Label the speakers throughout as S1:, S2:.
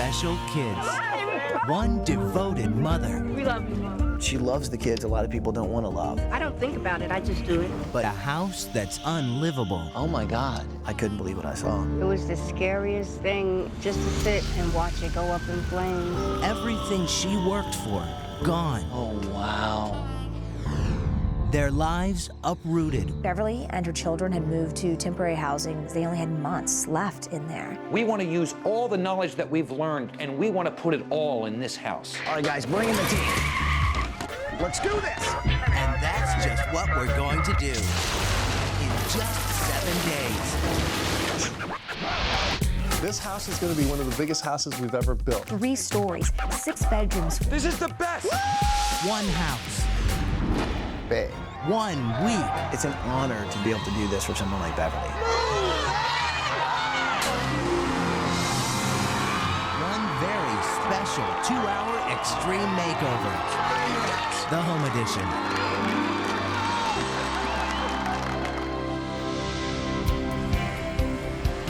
S1: special kids. One devoted mother.
S2: We love you, Mom.
S3: She loves the kids a lot of people don't want to love.
S2: I don't think about it, I just do it.
S1: But a house that's unlivable.
S3: Oh my God, I couldn't believe what I saw.
S4: It was the scariest thing, just to sit and watch it go up in flames.
S1: Everything she worked for, gone.
S3: Oh, wow.
S1: Their lives uprooted.
S5: Beverly and her children had moved to temporary housing. They only had months left in there.
S6: We want to use all the knowledge that we've learned, and we want to put it all in this house.
S3: All right, guys, bring in the team. Let's do this.
S1: And that's just what we're going to do. In just 7 days.
S7: This house is going to be one of the biggest houses we've ever built.
S5: 3 stories, 6 bedrooms.
S6: This is the best!
S1: One house.
S3: Big.
S1: 1 week.
S3: It's an honor to be able to do this for someone like Beverly.
S1: One very special 2-hour extreme makeover. The Home Edition.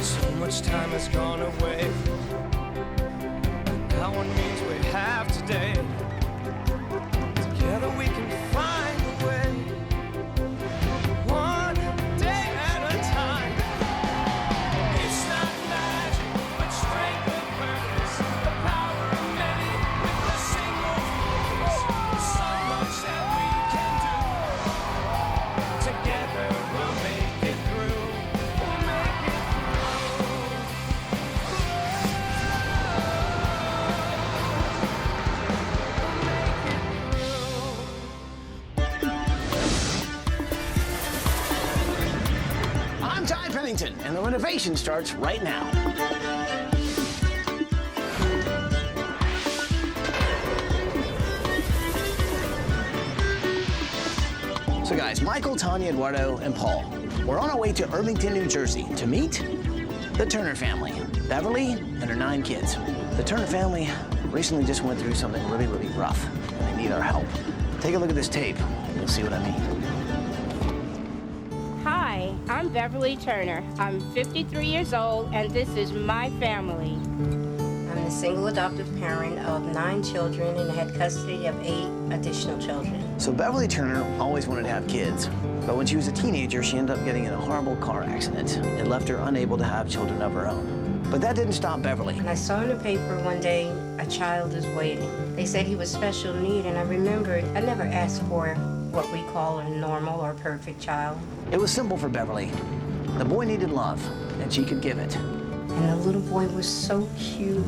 S8: So much time has gone away. Now one means we have today. Together we can find a way. One day at a time. It's not magic, but strength of purpose. The power of many with a single focus. So much that we can do. Together we'll make it through. We'll make it
S3: Pennington, and the renovation starts right now. So guys, Michael, Tanya, Eduardo, and Paul, we're on our way to Irvington, New Jersey to meet the Turner family, Beverly and her 9 kids. The Turner family recently just went through something really, really rough, and they need our help. Take a look at this tape, and you'll see what I mean.
S4: Hi, I'm Beverly Turner. I'm 53 years old, and this is my family. I'm the single adoptive parent of 9 children and had custody of 8 additional children.
S3: So Beverly Turner always wanted to have kids, but when she was a teenager, she ended up getting in a horrible car accident. It left her unable to have children of her own. But that didn't stop Beverly.
S4: And I saw in the paper one day, a child is waiting. They said he was special need, and I remembered I never asked for what we call a normal or perfect child.
S3: It was simple for Beverly. The boy needed love, and she could give it.
S4: And the little boy was so cute.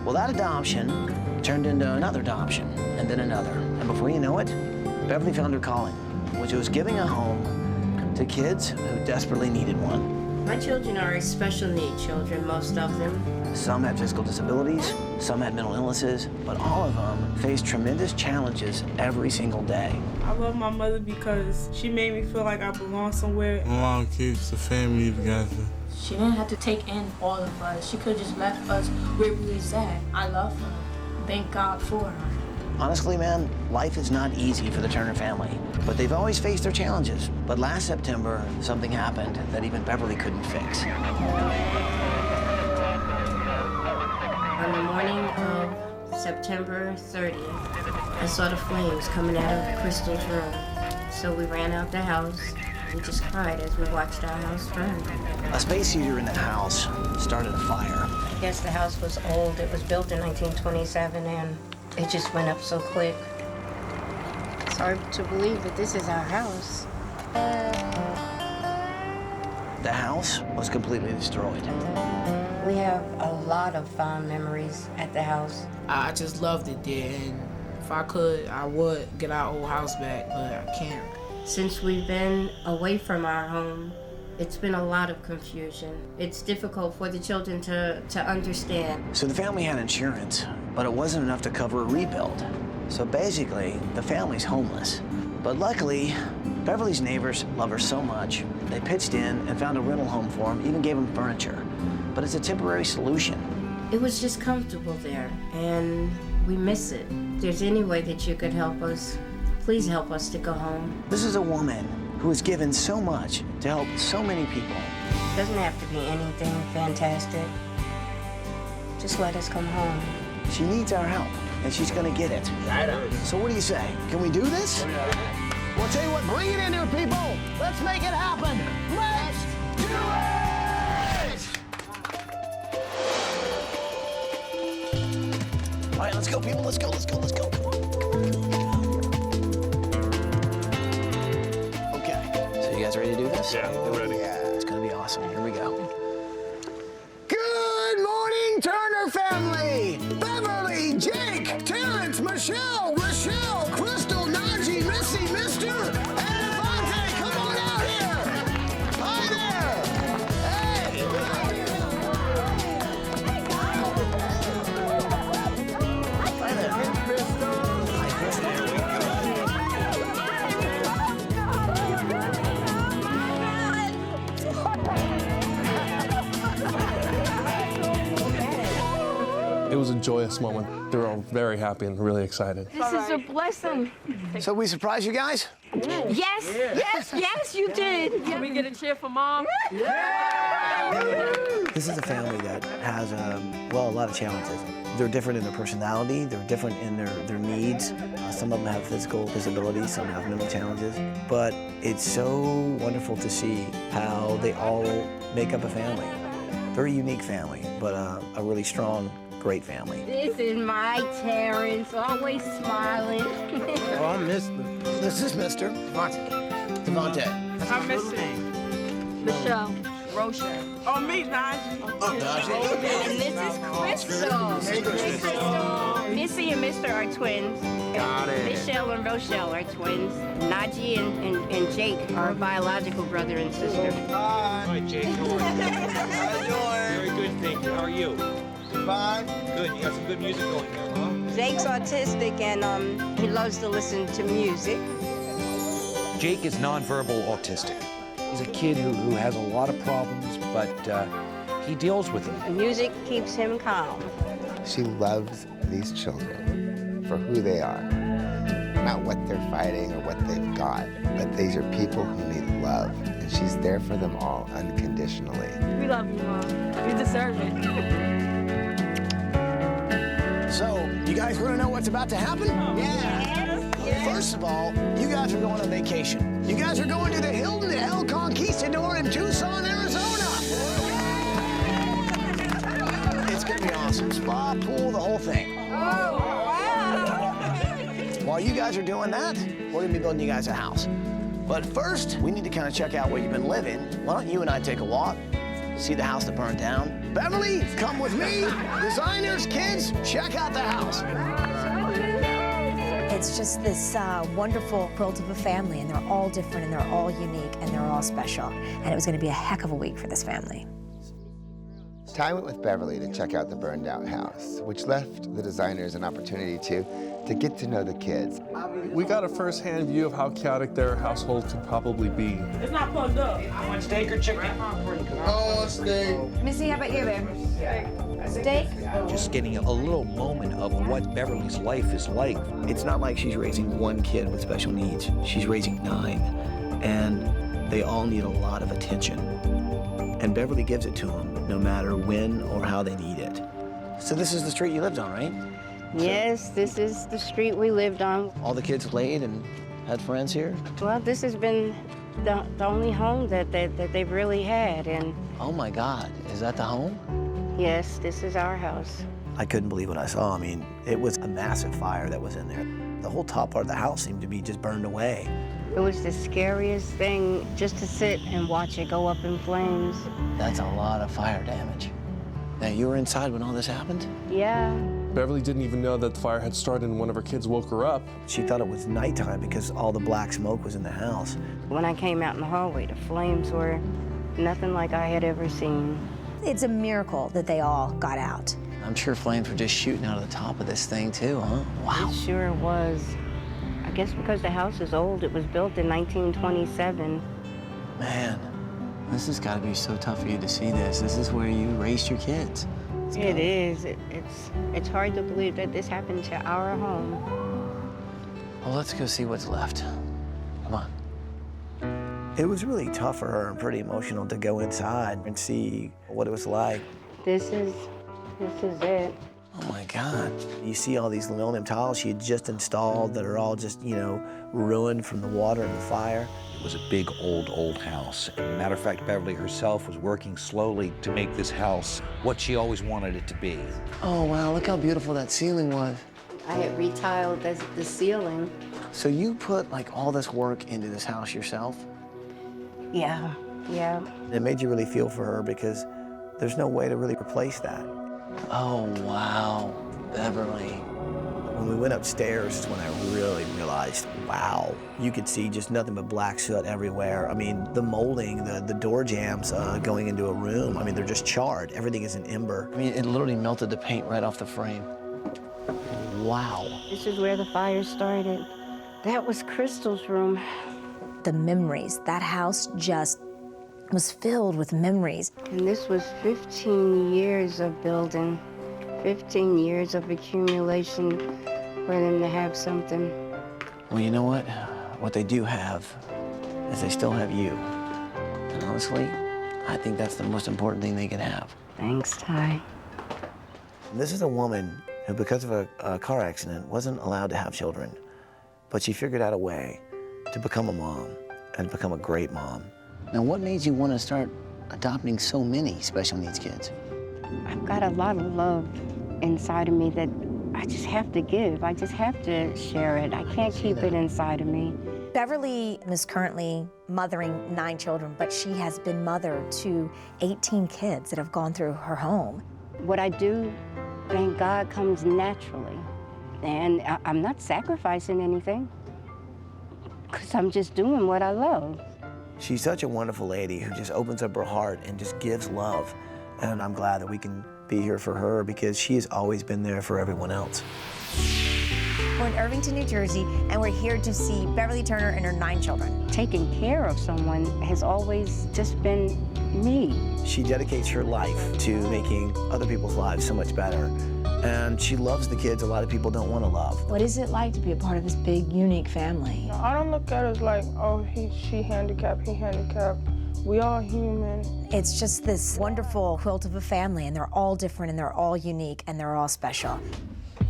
S3: Well, that adoption turned into another adoption, and then another. And before you know it, Beverly found her calling, which was giving a home to kids who desperately needed one.
S4: My children are special need children, most of them.
S3: Some had physical disabilities, some had mental illnesses, but all of them faced tremendous challenges every single day.
S9: I love my mother because she made me feel like I belong somewhere.
S10: My mom keeps the family together.
S11: She didn't have to take in all of us. She could just left us where we was at. I love her. Thank God for her.
S3: Honestly, man, life is not easy for the Turner family, but they've always faced their challenges. But last September, something happened that even Beverly couldn't fix.
S4: On the morning of September 30th, I saw the flames coming out of Crystal's room. So we ran out the house. We just cried as we watched our house burn.
S3: A space heater in the house started a fire.
S4: I guess the house was old. It was built in 1927, and it just went up so quick. It's hard to believe that this is our house.
S3: The house was completely destroyed.
S4: We have a lot of fond memories at the house.
S9: I just loved it there, and if I could, I would get our old house back, but I can't.
S4: Since we've been away from our home, it's been a lot of confusion. It's difficult for the children to understand.
S3: So the family had insurance, but it wasn't enough to cover a rebuild. So basically, the family's homeless. But luckily, Beverly's neighbors love her so much, they pitched in and found a rental home for them, even gave them furniture. But it's a temporary solution.
S4: It was just comfortable there, and we miss it. If there's any way that you could help us, please help us to go home.
S3: This is a woman who has given so much to help so many people.
S4: It doesn't have to be anything fantastic. Just let us come home.
S3: She needs our help, and she's gonna get it. So what do you say? Can we do this? Well, I'll tell you what, bring it in here, people. Let's make it happen. Let's do it! All right, let's go, people. Let's go, let's go, let's go. Come on. Okay, so you guys ready to do this?
S7: Yeah, we're ready.
S3: It's gonna be awesome. Here we go. Good morning, Turner family! Beverly, Jake, Terrence, Michelle, Rochelle, Crystal, Najee, Missy, Mister, and Devontae. Come on out here! Hi there! Hey! Hi there. Hi, Crystal. There we
S7: It was a joyous moment. They were all very happy and really excited.
S2: This is a blessing.
S3: So we surprised you guys?
S2: Yes, yes, yes, you did.
S11: Can we get a cheer for Mom?
S3: This is a family that has, well, a lot of challenges. They're different in their personality, they're different in their needs. Some of them have physical disabilities, some have mental challenges. But it's so wonderful to see how they all make up a family. Very unique family, but a really strong, great family.
S2: This is my Terrence, always smiling.
S3: Oh, I miss them. This is Mr. Devontae.
S9: I'm missing.
S11: Michelle.
S2: Rochelle.
S9: Oh, me, Najee.
S3: Oh, Najee.
S2: And this is Crystal. Hey, Crystal. Missy and Mister are twins.
S3: Got it.
S2: Michelle and Rochelle are twins. Najee and Jake are a biological brother and sister.
S6: Hi, Jake. How are you?
S3: How you doing?
S6: Very good, thank you. How are you?
S3: Fine.
S6: Good. You got some good music going there, huh?
S2: Jake's autistic and he loves to listen to music.
S6: Jake is nonverbal autistic. He's a kid who has a lot of problems, but he deals with them.
S2: Music keeps him calm.
S12: She loves these children for who they are, not what they're fighting or what they've got, but these are people who need love, and she's there for them all unconditionally.
S11: We love you, Mom. You deserve it.
S3: So, you guys want to know what's about to happen? First of all, you guys are going on vacation. You guys are going to the Hilton El Conquistador in Tucson, Arizona. It's going to be awesome. Spa, pool, the whole thing. While you guys are doing that, we're going to be building you guys a house. But first, we need to kind of check out where you've been living. Why don't you and I take a walk, see the house that burned down? Beverly, come with me. Designers, kids, check out the house.
S5: It's just this wonderful quilt of a family, and they're all different, and they're all unique, and they're all special. And it was going to be a heck of a week for this family.
S12: Ty went with Beverly to check out the burned out house, which left the designers an opportunity to get to know the kids.
S7: We got a first-hand view of how chaotic their household could probably be.
S9: It's not plugged up.
S6: I want steak or chicken?
S5: Missy, how about you, babe? Steak?
S6: Just getting a little moment of what Beverly's life is like.
S3: It's not like she's raising one kid with special needs. She's raising 9, and they all need a lot of attention. And Beverly gives it to them, no matter when or how they need it. So this is the street you lived on, right?
S2: Yes, this is the street we lived on.
S3: All the kids played and had friends here?
S2: Well, this has been the only home that they've really had, and
S3: Oh my God, is that the home?
S2: yes, this is our house.
S3: I couldn't believe what I saw. I mean, it was a massive fire that was in there. The whole top part of the house seemed to be just burned away.
S2: It was the scariest thing just to sit and watch it go up in flames.
S3: That's a lot of fire damage. Now, you were inside when all this happened?
S2: Yeah.
S7: Beverly didn't even know that the fire had started, and one of her kids woke her up.
S3: She thought it was nighttime because all the black smoke was in the house.
S2: When I came out in the hallway, the flames were nothing like I had ever seen.
S5: It's a miracle that they all got out.
S3: I'm sure flames were just shooting out of the top of this thing, too, huh? Wow.
S2: It sure was. I guess because the house is old, it was built in 1927.
S3: Man, this has got to be so tough for you to see this. This is where you raised your kids.
S2: It is. It's hard to believe that this happened to our home.
S3: Well, let's go see what's left. Come on. It was really tough for her and pretty emotional to go inside and see what it was like.
S2: This is This is it.
S3: Oh my God. You see all these linoleum tiles she had just installed that are all just, you know, ruined from the water and the fire.
S6: It was a big, old house. Matter of fact, Beverly herself was working slowly to make this house what she always wanted it to be.
S3: Oh wow, look how beautiful that ceiling was.
S2: I had retiled the ceiling.
S3: So you put like all this work into this house yourself?
S2: Yeah. Yeah.
S3: It made you really feel for her because there's no way to really replace that. Oh, wow, Beverly. When we went upstairs is when I really realized, wow, you could see just nothing but black soot everywhere. I mean, the molding, the door jambs going into a room, I mean, they're just charred. Everything is an ember. I mean, it literally melted the paint right off the frame. Wow.
S2: This is where the fire started. That was Crystal's room.
S5: The memories, that house just was filled with memories.
S2: And this was 15 years of building, 15 years of accumulation for them to have something.
S3: Well, you know what? What they do have is they still have you. And honestly, I think that's the most important thing they can have.
S2: Thanks, Ty.
S3: This is a woman who, because of a car accident, wasn't allowed to have children. But she figured out a way to become a mom and become a great mom. Now, what made you want to start adopting so many special needs kids?
S2: I've got a lot of love inside of me that I just have to give. I just have to share it. I can't keep it inside of me.
S5: Beverly is currently mothering 9 children, but she has been mother to 18 kids that have gone through her home.
S2: What I do, thank God, comes naturally. And I'm not sacrificing anything because I'm just doing what I love.
S3: She's such a wonderful lady who just opens up her heart and just gives love. And I'm glad that we can be here for her because she has always been there for everyone else.
S5: We're in Irvington, New Jersey, and we're here to see Beverly Turner and her 9 children.
S2: Taking care of someone has always just been me.
S3: She dedicates her life to making other people's lives so much better. And she loves the kids a lot of people don't want to love.
S5: What is it like to be a part of this big, unique family?
S11: I don't look at it as like, oh, she handicapped, he handicapped. We all human.
S5: It's just this wonderful quilt of a family, and they're all different, and they're all unique, and they're all special.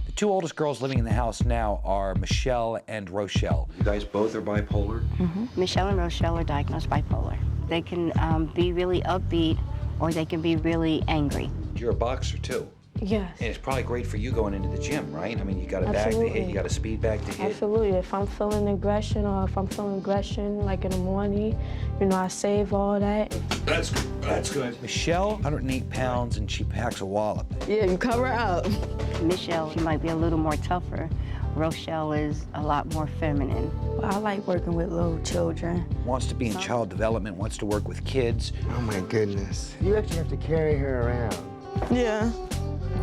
S6: The 2 oldest girls living in the house now are Michelle and Rochelle. You guys both are bipolar?
S2: Mm-hmm. Michelle and Rochelle are diagnosed bipolar. They can be really upbeat, or they can be really angry.
S6: You're a boxer, too.
S11: Yes.
S6: And it's probably great for you going into the gym, right? I mean, you got a bag to hit, you got a speed bag to hit.
S11: Absolutely. If I'm feeling aggression or if I'm feeling aggression, like in the morning, you know, I save all that.
S6: That's good. Michelle, 108 pounds, and she packs a wallop.
S11: Yeah, you cover up.
S2: Michelle, she might be a little more tougher. Rochelle is a lot more feminine.
S11: I like working with little children.
S6: Wants to be in child development, wants to work with kids.
S12: Oh my goodness. You actually have to carry her around.
S11: Yeah.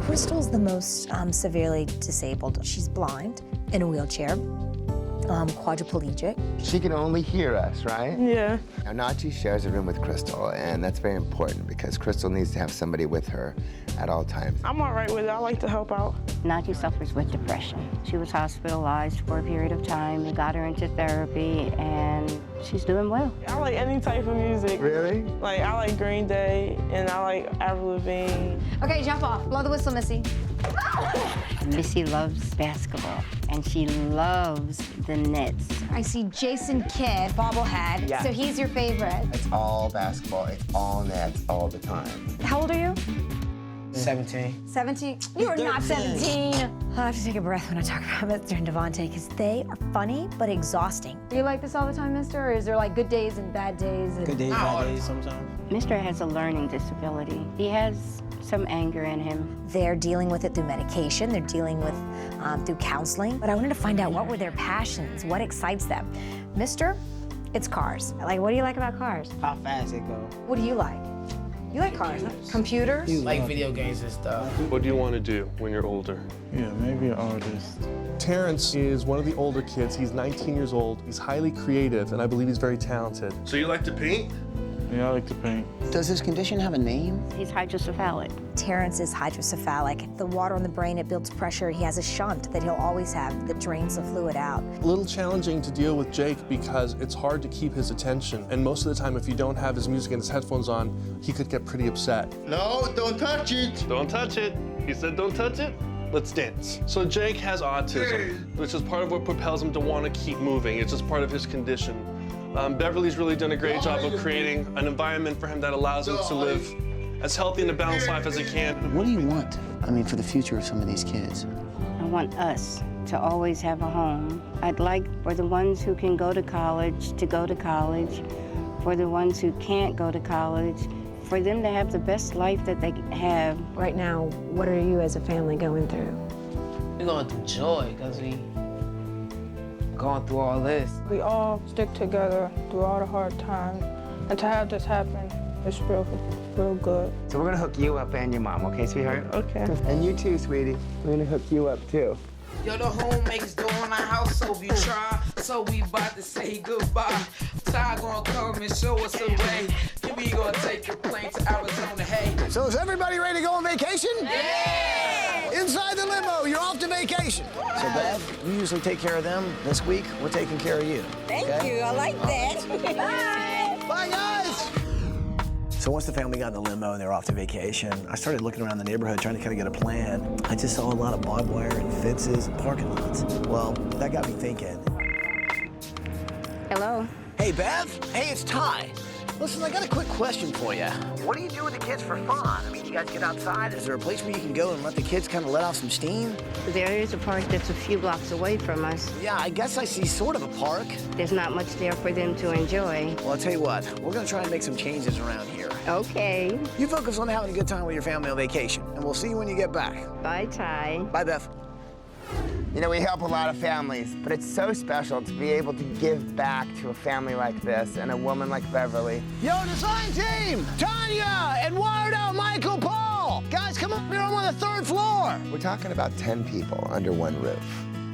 S5: Crystal's the most severely disabled. She's blind, in a wheelchair, quadriplegic.
S12: She can only hear us, right?
S11: Yeah.
S12: Now, Nachi shares a room with Crystal, and that's very important because Crystal needs to have somebody with her at all times.
S11: I'm all right with it. I like to help out.
S2: Naji suffers with depression. She was hospitalized for a period of time. We got her into therapy, and she's doing well.
S11: I like any type of music.
S12: Really?
S11: Like, I like Green Day, and I like Avril Lavigne.
S5: Okay, jump off. Blow the whistle, Missy.
S2: Missy loves basketball, and she loves the Nets.
S5: I see Jason Kidd, bobblehead.
S12: Yeah.
S5: So he's your favorite.
S12: It's all basketball. It's all nets all the time.
S5: How old are you?
S12: 17.
S5: 17? You are not 17. I have to take a breath when I talk about Mr. and Devontae because they are funny but exhausting. Do you like this all the time, Mister? Or is there like good days and bad days?
S3: Good days, bad days sometimes.
S2: Mr. has a learning disability. He has some anger in him.
S5: They're dealing with it through medication. They're dealing with through counseling. But I wanted to find out what were their passions, what excites them. Mister, it's cars. Like, what do you like about cars?
S13: How fast it goes.
S5: What do you like? You like cars, huh? Computers?
S13: Like video games and stuff.
S7: What do you want to do when you're older?
S10: Yeah, maybe an artist.
S7: Terrence is one of the older kids. He's 19 years old. He's highly creative, and I believe he's very talented.
S10: So you like to paint? Yeah, I like to paint.
S3: Does his condition have a name?
S2: He's hydrocephalic.
S5: Terrence is hydrocephalic. The water in the brain, it builds pressure. He has a shunt that he'll always have that drains the fluid out.
S7: A little challenging to deal with Jake because it's hard to keep his attention. And most of the time, if you don't have his music and his headphones on, he could get pretty upset.
S10: No, don't touch it. Don't touch it.
S7: He said, don't touch it, let's dance. So Jake has autism, which is part of what propels him to want to keep moving. It's just part of his condition. Beverly's really done a great job of creating an environment for him that allows him to live as healthy and a balanced life as he can.
S3: What do you want, for the future of some of these kids?
S2: I want us to always have a home. I'd like for the ones who can go to college to go to college, for the ones who can't go to college, for them to have the best life that they have.
S14: Right now, what are you as a family going through?
S13: We're going through joy because we going through all this.
S15: We all stick together through all the hard times, and to have this happen, it's real good.
S16: So we're gonna hook you up and your mom, okay, sweetheart?
S15: Okay.
S16: And you too, sweetie. We're gonna hook you up too.
S9: Yo, the homemakers doing our house, so we try. So we about to say goodbye. Ty gonna come and show us the way. We gonna take a plane to Arizona, hey.
S3: So is everybody ready to go on vacation?
S9: Yeah!
S3: Inside the limo, you're off to vacation. So Bev, you usually take care of them. This week, we're taking care of you.
S2: Thank you, I like that. Bye.
S3: Bye, guys. So once the family got in the limo and they were off to vacation, I started looking around the neighborhood trying to kind of get a plan. I just saw a lot of barbed wire and fences and parking lots. Well, that got me thinking.
S2: Hello.
S3: Hey, Bev. Hey, it's Ty. Listen, I got a quick question for you. What do you do with the kids for fun? You guys get outside? Is there a place where you can go and let the kids kind of let off some steam?
S2: There is a park that's a few blocks away from us.
S3: Yeah, I guess I see sort of a park.
S2: There's not much there for them to enjoy.
S3: Well, I'll tell you what, we're gonna try and make some changes around here.
S2: Okay.
S3: You focus on having a good time with your family on vacation, and we'll see you when you get back.
S2: Bye, Ty.
S3: Bye, Beth.
S16: You know, we help a lot of families, but it's so special to be able to give back to a family like this and a woman like Beverly.
S3: Yo, design team! Tanya, Eduardo, Michael, Paul! Guys, come up here, I'm on the 3rd floor!
S12: We're talking about 10 people under one roof.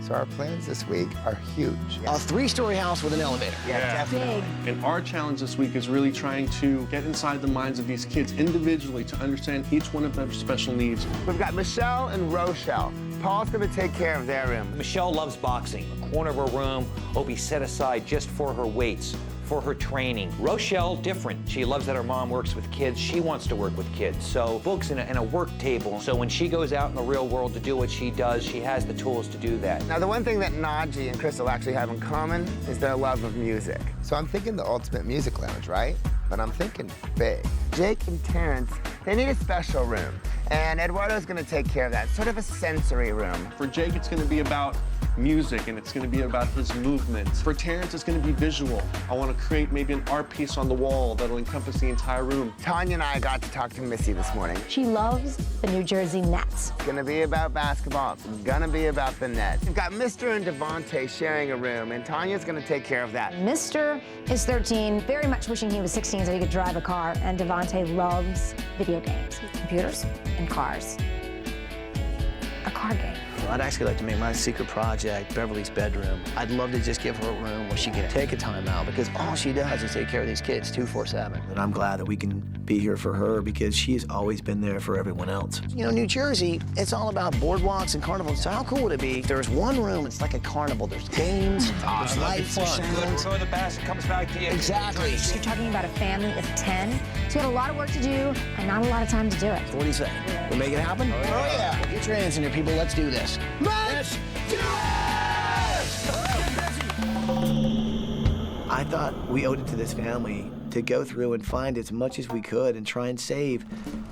S12: So our plans this week are huge.
S3: A 3-story house with an elevator.
S16: Yeah, definitely.
S7: And our challenge this week is really trying to get inside the minds of these kids individually to understand each one of their special needs.
S16: We've got Michelle and Rochelle. Paul's gonna take care of their room.
S6: Michelle loves boxing. A corner of her room will be set aside just for her weights, for her training. Rochelle, different. She loves that her mom works with kids. She wants to work with kids. So books and a work table. So when she goes out in the real world to do what she does, she has the tools to do that.
S16: Now, the one thing that Najee and Crystal actually have in common is their love of music.
S12: So I'm thinking the ultimate music lounge, right? But I'm thinking big.
S16: Jake and Terrence, they need a special room. And Eduardo's gonna take care of that, sort of a sensory room.
S7: For Jake, it's gonna be about music, and it's gonna be about his movement. For Terrence, it's gonna be visual. I wanna create maybe an art piece on the wall that'll encompass the entire room.
S16: Tanya and I got to talk to Missy this morning.
S5: She loves the New Jersey Nets.
S16: It's gonna be about basketball. It's gonna be about the Nets. We've got Mr. and Devontae sharing a room, and Tanya's gonna take care of that.
S5: Mr. is 13, very much wishing he was 16 so he could drive a car, and Devontae loves video games, computers, and cars. A car game.
S3: Well, I'd actually like to make my secret project Beverly's bedroom. I'd love to just give her a room where she can take a time out because all she does is take care of these kids 24/7. And I'm glad that we can be here for her because she's always been there for everyone else. You know, New Jersey, it's all about boardwalks and carnivals. So how cool would it be if there's one room, it's like a carnival. There's games, there's lights, there's sounds.
S6: Throw the basket, comes back to you.
S3: Exactly.
S5: You're talking about a family of 10, so you had a lot of work to do and not a lot of time to do it.
S3: So what do you say? We make it happen? Oh, yeah. Get your hands in here, people. Let's do this. Let's do it! I thought we owed it to this family to go through and find as much as we could and try and save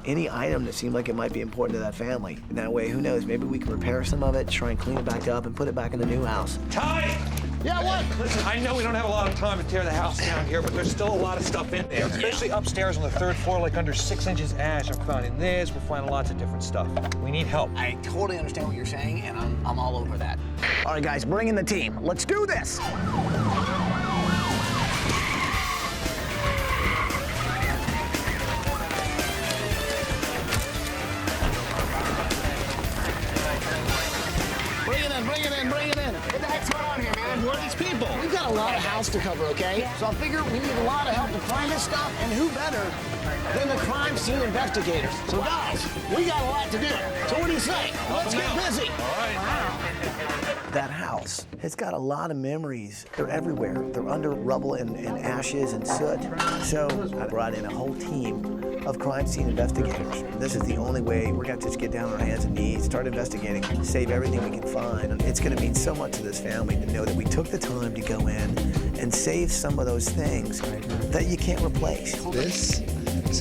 S3: any item that seemed like it might be important to that family. And that way, who knows, maybe we can repair some of it, try and clean it back up and put it back in the new house.
S6: Ty!
S3: Yeah, what?
S6: Listen, I know we don't have a lot of time to tear the house down here, but there's still a lot of stuff in there, especially upstairs on the 3rd floor, like under 6 inches ash. I'm finding this, we're finding lots of different stuff. We need help.
S3: I totally understand what you're saying, and I'm all over that. All right, guys, bring in the team. Let's do this. Bring it in.
S16: What the heck's going on here, man?
S3: Who are these people? We've got a lot of house to cover, okay? So I figure we need a lot of help to find this stuff, and who better than the crime scene investigators? So guys, we got a lot to do. So what do you say? Let's get busy.
S6: All right.
S5: Wow.
S3: That house has got a lot of memories. They're everywhere. They're under rubble and ashes and soot. So I brought in a whole team of crime scene investigators. This is the only way. We're gonna just get down on our hands and knees, start investigating, save everything we can find. And it's gonna mean so much to this family to know that we took the time to go in and save some of those things that you can't replace.
S12: This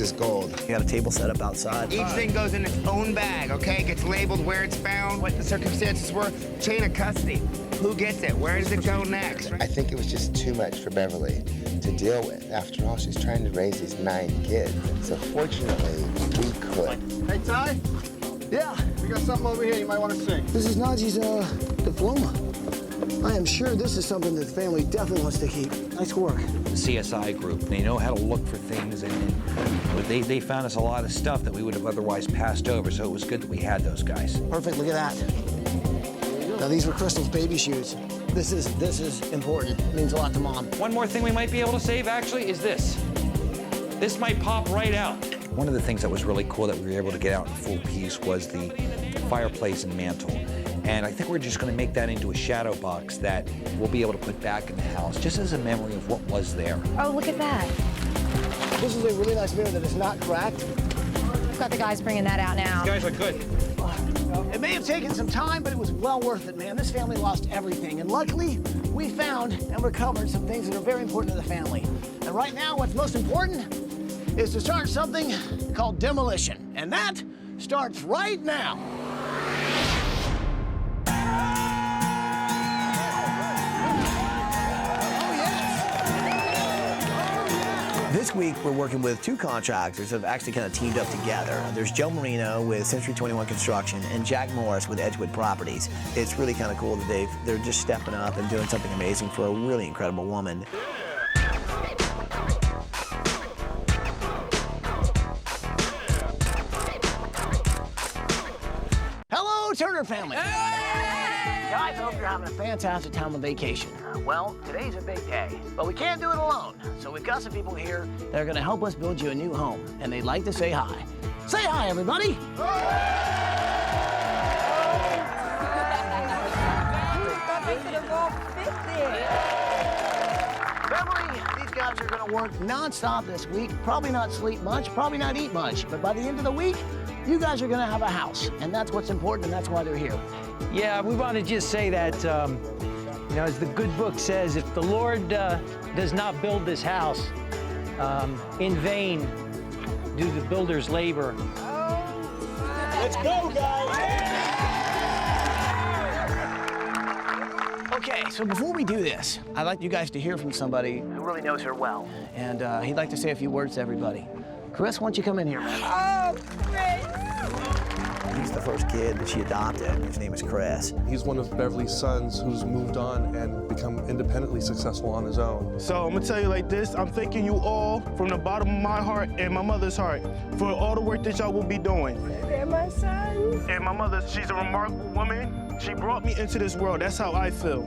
S12: is gold.
S3: You got a table set up outside.
S16: Each thing goes in its own bag, okay? Gets labeled where it's found, what the circumstances were, chain of custody. Who gets it? Where does it go next?
S12: I think it was just too much for Beverly to deal with. After all, she's trying to raise these 9 kids. So fortunately, we could.
S17: Hey, Ty?
S3: Yeah?
S17: We got something over here you might want to see.
S3: This is Najee's diploma. I am sure this is something that the family definitely wants to keep. Nice work.
S6: The CSI group, they know how to look for things, and they found us a lot of stuff that we would have otherwise passed over, so it was good that we had those guys.
S3: Perfect, look at that. Now, these were Crystal's baby shoes. This is important. It means a lot to Mom.
S6: One more thing we might be able to save, actually, is this. This might pop right out. One of the things that was really cool that we were able to get out in full piece was the fireplace and mantle. And I think we're just going to make that into a shadow box that we'll be able to put back in the house, just as a memory of what was there.
S5: Oh, look at that.
S3: This is a really nice mirror that is not cracked.
S5: I've got the guys bringing that out now.
S6: You guys look good.
S3: It may have taken some time, but it was well worth it, man. This family lost everything. And luckily, we found and recovered some things that are very important to the family. And right now, what's most important is to start something called Demolition. And that starts right now. This week, we're working with 2 contractors that have actually kind of teamed up together. There's Joe Marino with Century 21 Construction and Jack Morris with Edgewood Properties. It's really kind of cool that they're just stepping up and doing something amazing for a really incredible woman. Hello, Turner family. Guys, I hope you're having a fantastic time on vacation. Well, today's a big day, but we can't do it alone. So we've got some people here that are going to help us build you a new home, and they'd like to say hi. Say hi, everybody. Beverly, these guys are going to work nonstop this week. Probably not sleep much, probably not eat much, but by the end of the week, you guys are going to have a house, and that's what's important, and that's why they're here.
S18: Yeah, we want to just say that, you know, as the good book says, if the Lord does not build this house, in vain do the builders labor.
S17: Let's go, guys!
S3: Okay, so before we do this, I'd like you guys to hear from somebody who really knows her well, and he'd like to say a few words to everybody. Chris, why don't you come in here?
S17: Oh, Chris!
S3: He's the first kid that she adopted. His name is Chris.
S7: He's one of Beverly's sons who's moved on and become independently successful on his own.
S17: So I'm gonna tell you like this, I'm thanking you all from the bottom of my heart and my mother's heart for all the work that y'all will be doing.
S15: They're my son.
S17: And my mother, she's a remarkable woman. She brought me into this world, that's how I feel.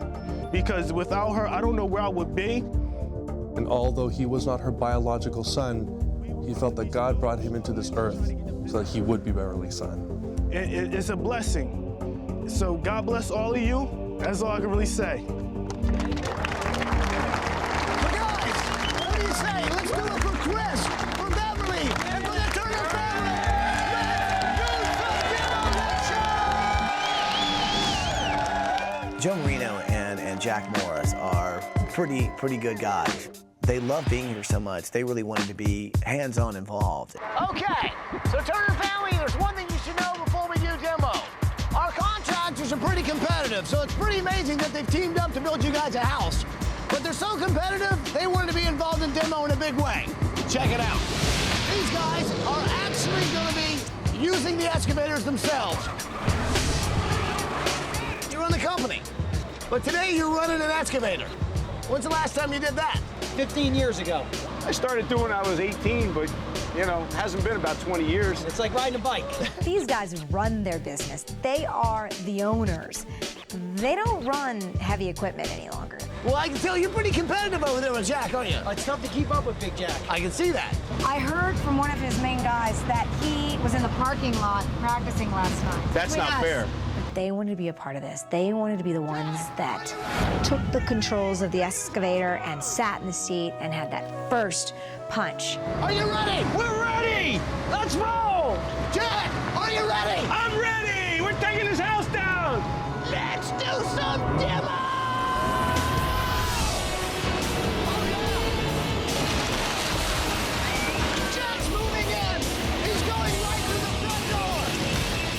S17: Because without her, I don't know where I would be.
S7: And although he was not her biological son, he felt that God brought him into this earth so that he would be Beverly's son.
S17: It's a blessing. So God bless all of you. That's all I can really say.
S3: So guys, what do you say? Let's do it for Chris, for Beverly, and for the Turner family. Let's do Joe Marino and Jack Morris are pretty good guys. They love being here so much. They really wanted to be hands-on involved. Okay, so Turner family, there's one thing you should know before we do demo. Our contractors are pretty competitive, so it's pretty amazing that they've teamed up to build you guys a house. But they're so competitive, they wanted to be involved in demo in a big way. Check it out. These guys are actually going to be using the excavators themselves. You run the company, but today you're running an excavator. When's the last time you did that?
S18: 15 years ago.
S17: I started doing it when I was 18, but, you know, hasn't been about 20 years.
S18: It's like riding a bike.
S5: These guys run their business. They are the owners. They don't run heavy equipment any longer.
S3: Well, I can tell you're pretty competitive over there with Jack, aren't you?
S18: It's tough to keep up with Big Jack.
S3: I can see that.
S14: I heard from one of his main guys that he was in the parking lot practicing last night.
S17: That's not fair.
S5: They wanted to be a part of this. They wanted to be the ones that took the controls of the excavator and sat in the seat and had that first punch.
S17: Are you ready? We're ready! Let's roll!
S16: Jack, are you ready?
S17: I'm ready! We're taking this house down!
S16: Let's do some demo! Jack's moving in! He's going right through the front door!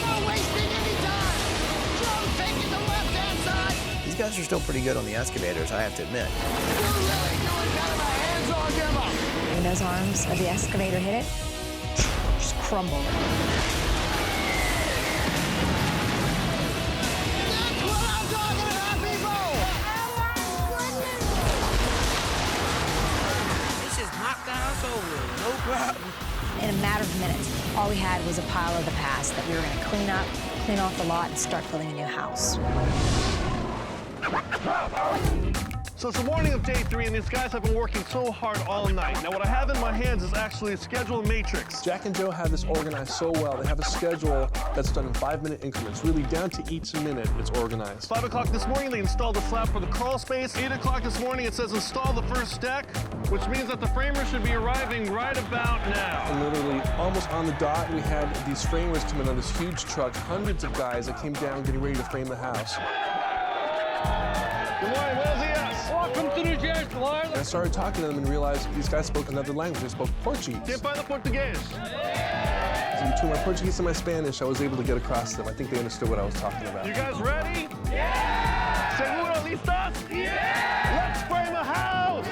S16: Not wasting any time! Joe taking the left-hand side!
S3: These guys are still pretty good on the excavators, I have to admit.
S16: We're really doing kind of a hands-on demo!
S5: When those arms of the excavator hit it, just crumbled.
S16: That's what I'm talking about, people!
S13: This just knocked the house over, no problem.
S5: In a matter of minutes, all we had was a pile of the past that we were gonna clean up, clean off the lot, and start building a new house.
S7: So it's the morning of day 3, and these guys have been working so hard all night. Now, what I have in my hands is actually a schedule matrix. Jack and Joe have this organized so well. They have a schedule that's done in 5-minute increments, really down to each minute it's organized. 5 o'clock this morning, they installed the slab for the crawl space. 8 o'clock this morning, it says install the first deck, which means that the framers should be arriving right about now. And literally, almost on the dot, we had these framers come in on this huge truck, hundreds of guys that came down getting ready to frame the house. Good morning, buenos dias.
S18: Welcome to New Jersey, Lord.
S7: I started talking to them and realized these guys spoke another language. They spoke Portuguese. Can't find the Portuguese. So between my Portuguese and my Spanish, I was able to get across to them. I think they understood what I was talking about. You guys ready? Yeah! Seguro, listos? Yeah! Let's frame a house!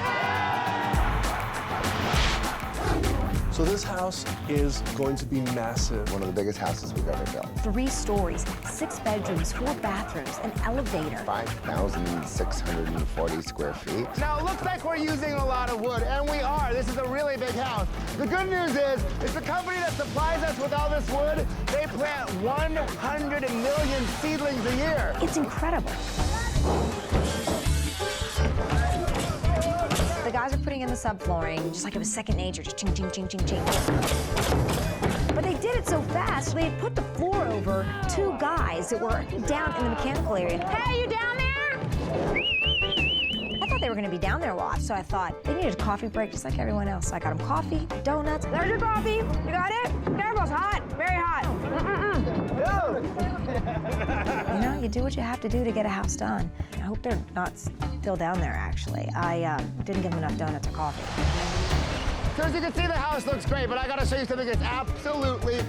S7: So this house is going to be massive.
S12: One of the biggest houses we've ever built.
S5: 3 stories, 6 bedrooms, 4 bathrooms, an elevator.
S12: 5,640 square feet.
S16: Now, it looks like we're using a lot of wood, and we are. This is a really big house. The good news is, it's the company that supplies us with all this wood. They plant 100 million seedlings a year.
S5: It's incredible. The guys are putting in the subflooring, just like it was second nature, just ching, ching, ching, ching, ching. But they did it so fast, they had put the floor over 2 guys that were down in the mechanical area. Hey, you down there? I thought they were gonna be down there a lot, so I thought they needed a coffee break just like everyone else. So I got them coffee, donuts. There's your coffee. You got it? Careful, hot, very hot. You know, you do what you have to do to get a house done. I hope they're not still down there, actually. I didn't give them enough donuts or coffee.
S16: So as you can see, the house looks great, but I gotta show you something that's absolutely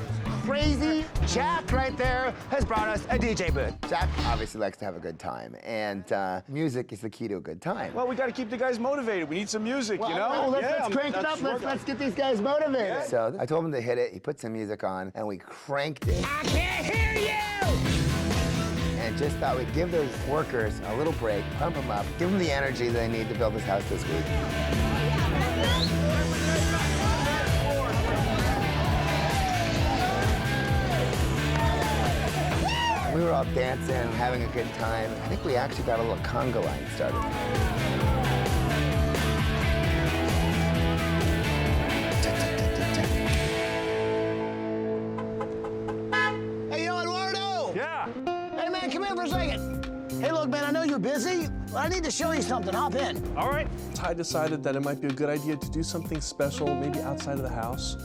S16: crazy. Jack right there has brought us a DJ booth.
S12: Jack obviously likes to have a good time, and music is the key to a good time.
S17: Well, we got to keep the guys motivated. We need some music, you know?
S16: Well, let's crank it up. Let's get these guys motivated.
S12: Yeah. So I told him to hit it. He put some music on, and we cranked it.
S16: I can't hear you!
S12: And just thought we'd give those workers a little break, pump them up, give them the energy they need to build this house this week. We were all dancing, having a good time. I think we actually got a little conga line started.
S3: Hey, yo, Eduardo!
S7: Yeah?
S3: Hey, man, come here for a second. Hey, look, man, I know you're busy, but I need to show you something. Hop in.
S7: All right. Ty decided that it might be a good idea to do something special, maybe outside of the house.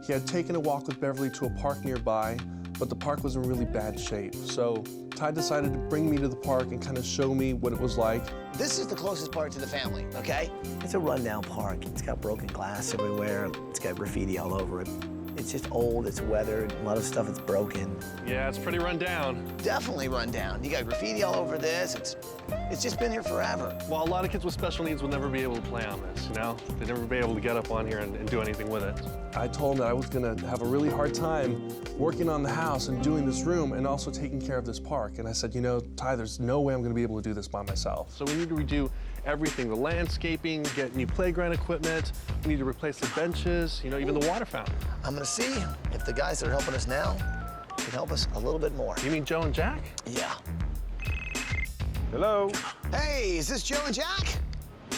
S7: He had taken a walk with Beverly to a park nearby, but the park was in really bad shape. So Ty decided to bring me to the park and kind of show me what it was like.
S3: This is the closest park to the family, okay? It's a rundown park. It's got broken glass everywhere. It's got graffiti all over it. It's just old, it's weathered, a lot of stuff is broken.
S7: Yeah, it's pretty run down.
S3: Definitely run down. You got graffiti all over this. It's just been here forever.
S7: Well, a lot of kids with special needs will never be able to play on this, you know? They'd never be able to get up on here and do anything with it. I told him that I was gonna have a really hard time working on the house and doing this room and also taking care of this park. And I said, you know, Ty, there's no way I'm gonna be able to do this by myself. So we need to redo everything, the landscaping, get new playground equipment. We need to replace the benches, you know, even the water fountain.
S3: I'm gonna see if the guys that are helping us now can help us a little bit more.
S7: You mean Joe and Jack?
S3: Yeah.
S17: Hello?
S3: Hey, is this Joe and Jack?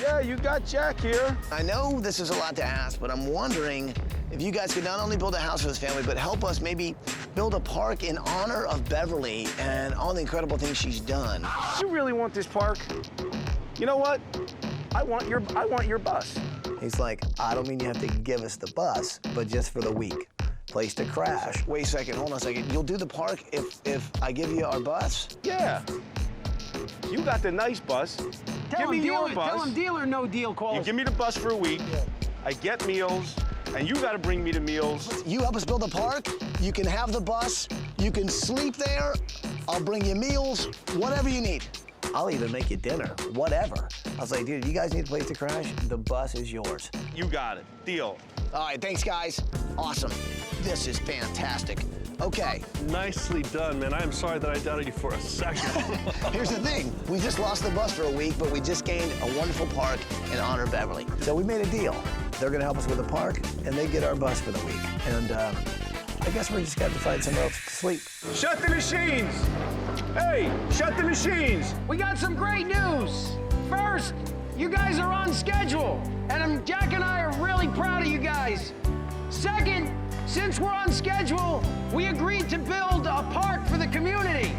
S17: Yeah, you got Jack here.
S3: I know this is a lot to ask, but I'm wondering if you guys could not only build a house for this family, but help us maybe build a park in honor of Beverly and all the incredible things she's done.
S17: You really want this park? You know what? I want your bus.
S3: He's like, I don't mean you have to give us the bus, but just for the week. Place to crash. Wait a second, hold on a second. You'll do the park if I give you our bus?
S17: Yeah. You got the nice bus. Give me your bus.
S18: Tell him deal or no deal calls.
S17: You give me the bus for a week. I get meals, and you got to bring me the meals.
S3: You help us build a park, you can have the bus, you can sleep there, I'll bring you meals, whatever you need. I'll even make you dinner, whatever. I was like, dude, you guys need a place to crash? The bus is yours.
S17: You got it. Deal.
S3: All right, thanks, guys. Awesome. This is fantastic. Okay.
S7: Nicely done, man. I am sorry that I doubted you for a second.
S3: Here's the thing. We just lost the bus for a week, but we just gained a wonderful park in honor of Beverly. So we made a deal. They're gonna help us with the park, and they get our bus for the week. And I guess we just got to find somewhere else to sleep.
S17: Shut the machines! Hey, shut the machines!
S18: We got some great news. First, you guys are on schedule, and Jack and I are really proud of you guys. Second, since we're on schedule, we agreed to build a park for the community.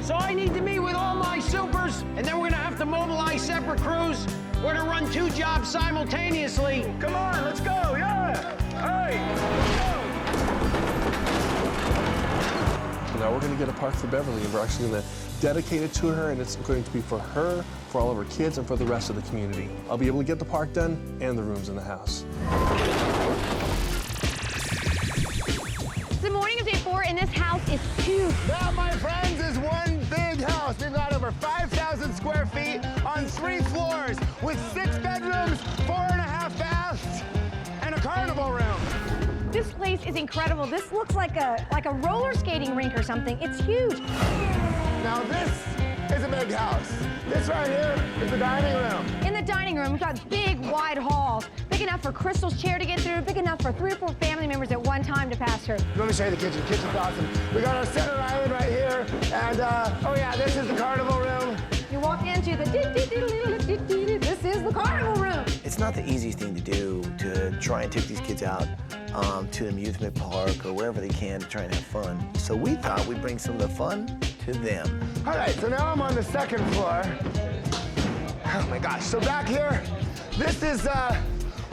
S18: So I need to meet with all my supers, and then we're gonna have to mobilize separate crews. We're gonna run 2 jobs simultaneously.
S17: Come on, let's go, yeah! Hey,
S7: Now we're going to get a park for Beverly, and we're actually going to dedicate it to her, and it's going to be for her, for all of her kids, and for the rest of the community. I'll be able to get the park done and the rooms in the house.
S5: The morning of day 4, and this house is huge.
S16: That, my friends, is one big house. We've got over 5,000 square feet on 3 floors with 6 bedrooms, 4.5 baths, and a carnival room.
S5: This place is incredible. This looks like a roller skating rink or something. It's huge.
S16: Now this is a big house. This right here is the dining room.
S5: In the dining room, we've got big, wide halls. Big enough for Crystal's chair to get through, big enough for 3 or 4 family members at one time to pass through.
S16: Let me show you the kitchen. Kitchen's awesome. We got our center island right here. And, oh yeah, this is the carnival room.
S5: You walk into the this is the carnival room.
S3: It's not the easiest thing to do to try and take these kids out to an amusement park or wherever they can to try and have fun. So we thought we'd bring some of the fun to them.
S16: All right, so now I'm on the 2nd floor. Oh my gosh, so back here, this is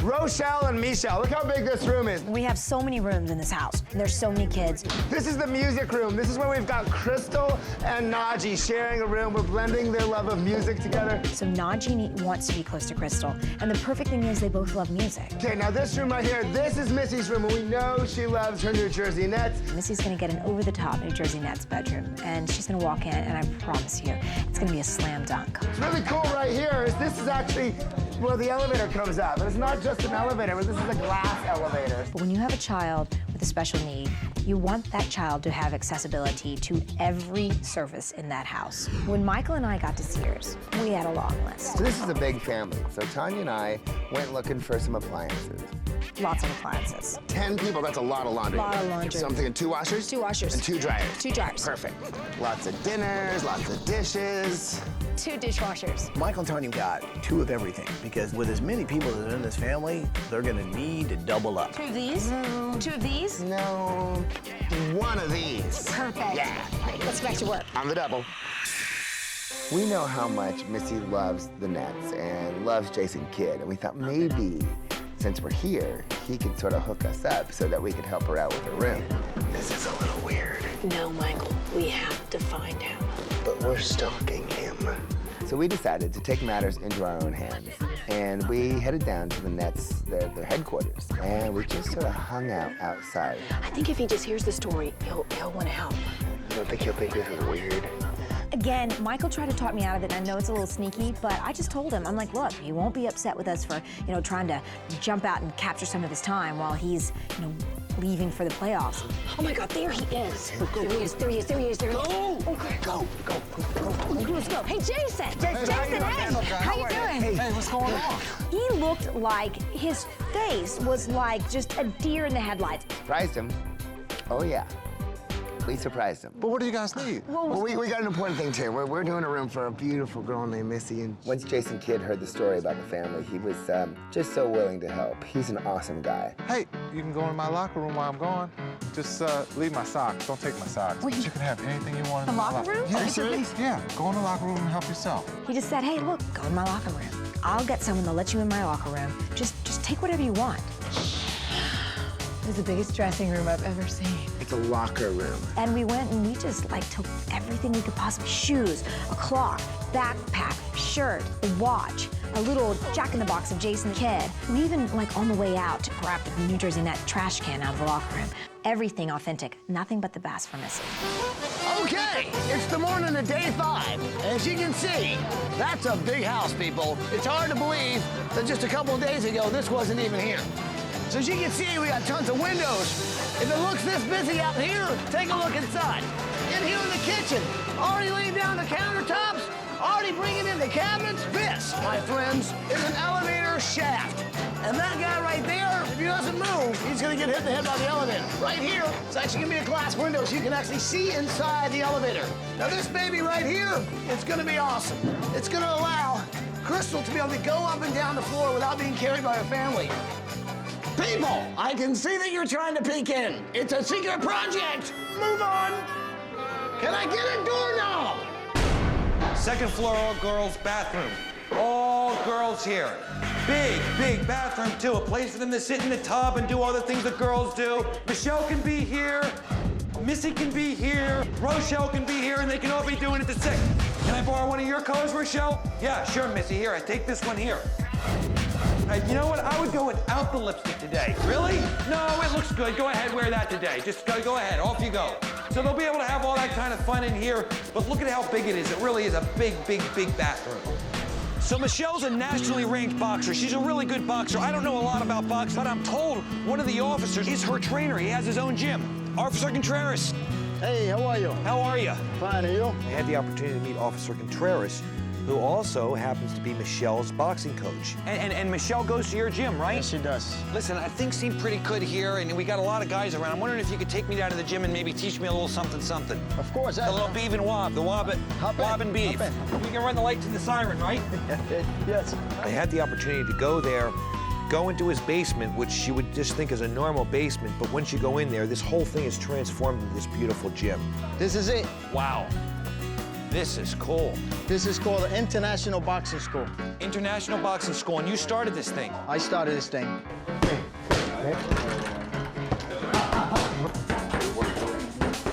S16: Rochelle and Michelle. Look how big this room is.
S5: We have so many rooms in this house, and there's so many kids.
S16: This is the music room. This is where we've got Crystal and Najee sharing a room. We're blending their love of music together.
S5: So Najee wants to be close to Crystal, and the perfect thing is they both love music.
S16: Okay, now this room right here, this is Missy's room, and we know she loves her New Jersey Nets.
S5: Missy's gonna get an over-the-top New Jersey Nets bedroom, and she's gonna walk in, and I promise you, it's gonna be a slam dunk.
S16: What's really cool right here is this is actually where the elevator comes up. And it's not just an elevator, but this is a glass elevator.
S5: But when you have a child with a special need, you want that child to have accessibility to every surface in that house. When Michael and I got to Sears, we had a long list.
S12: So this is a big family. So Tanya and I went looking for some appliances.
S5: Lots of appliances.
S12: 10 people, that's a lot of laundry.
S5: Lot of laundry.
S12: So I'm thinking 2 washers?
S5: 2 washers.
S12: And 2 dryers.
S5: 2 dryers.
S12: Perfect. Lots of dinners, lots of dishes.
S5: 2 dishwashers.
S3: Michael and Tanya got 2 of everything because with as many people that are in this family, they're gonna need to double up.
S5: 2 of these?
S12: No.
S5: 2 of these?
S12: No, 1 of these.
S5: Perfect.
S12: Yeah.
S5: All right, let's get back to work.
S12: On the double. We know how much Missy loves the Nets and loves Jason Kidd, and we thought maybe since we're here, he could sort of hook us up so that we could help her out with her room. This is a little weird.
S14: No, Michael, we have to find him.
S12: But we're stalking him. So we decided to take matters into our own hands. And we headed down to the Nets, their headquarters. And we just sort of hung out outside.
S14: I think if he just hears the story, he'll want to help.
S12: I don't think he'll think this is weird.
S5: Again, Michael tried to talk me out of it, and I know it's a little sneaky, but I just told him, I'm like, look, he won't be upset with us for, trying to jump out and capture some of his time while he's, leaving for the playoffs.
S14: Oh my God, there he is. There he is, there he is, there he is, there he is.
S5: Okay.
S12: Go.
S5: Let's go. Hey, Jason! Jason, hey! How you doing?
S12: Hey, what's going on?
S5: He looked like his face was like just a deer in the headlights.
S12: Surprised him. Oh, yeah. We surprised him.
S16: But what do you guys need?
S12: Well, we got an important thing too. We're doing a room for a beautiful girl named Missy. And once Jason Kidd heard the story about the family, he was just so willing to help. He's an awesome guy.
S10: Hey, you can go in my locker room while I'm gone. Just leave my socks. Don't take my socks.
S5: Wait.
S10: But you can have anything you want in
S5: The
S10: my
S5: locker room?
S10: Yeah,
S5: Are you serious?
S10: Yeah, go in the locker room and help yourself.
S5: He just said, hey, look, go in my locker room. I'll get someone to let you in my locker room. Just take whatever you want. It was the biggest dressing room I've ever seen.
S12: It's a locker room.
S5: And we went and we just like took everything we could possibly, shoes, a clock, backpack, shirt, a watch, a little jack-in-the-box of Jason Kidd. We even, like on the way out, grabbed a New Jersey Net trash can out of the locker room. Everything authentic, nothing but the best for Missy.
S16: Okay, it's the morning of day 5. As you can see, that's a big house, people. It's hard to believe that just a couple of days ago, this wasn't even here. So as you can see, we got tons of windows. If it looks this busy out here, take a look inside. In here in the kitchen, already laying down the countertops, already bringing in the cabinets. This, my friends, is an elevator shaft. And that guy right there, if he doesn't move, he's gonna get hit in the head by the elevator. Right here, it's actually gonna be a glass window so you can actually see inside the elevator. Now this baby right here, it's gonna be awesome. It's gonna allow Crystal to be able to go up and down the floor without being carried by her family. People, I can see that you're trying to peek in. It's a secret project. Move on. Can I get a doorknob?
S6: Second floor, all girls bathroom. All girls here. Big bathroom too. A place for them to sit in the tub and do all the things that girls do. Michelle can be here. Missy can be here. Rochelle can be here, and they can all be doing it to six. Can I borrow one of your colors, Rochelle? Yeah, sure, Missy. Here, I take this one here. You know what? I would go without the lipstick today. Really? No, it looks good. Go ahead, wear that today. Just go ahead. Off you go. So they'll be able to have all that kind of fun in here, but look at how big it is. It really is a big bathroom. So Michelle's a nationally ranked boxer. She's a really good boxer. I don't know a lot about boxing, but I'm told one of the officers is her trainer. He has his own gym. Officer Contreras.
S19: Hey, how are you?
S6: How are you?
S19: Fine, are you?
S6: I had the opportunity to meet Officer Contreras, who also happens to be Michelle's boxing coach. And Michelle goes to your gym, right?
S19: Yes, she does.
S6: Listen, I think seem pretty good here, and we got a lot of guys around. I'm wondering if you could take me down to the gym and maybe teach me a little something.
S19: Of course.
S6: A little beef and wob, wob and beef. We can run the lights and the siren, right?
S19: Yes.
S6: I had the opportunity to go there, go into his basement, which you would just think is a normal basement, but once you go in there, this whole thing is transformed into this beautiful gym.
S19: This is it.
S6: Wow. This is cool.
S19: This is called the International Boxing School.
S6: International Boxing School, and you started this thing?
S19: I started this thing.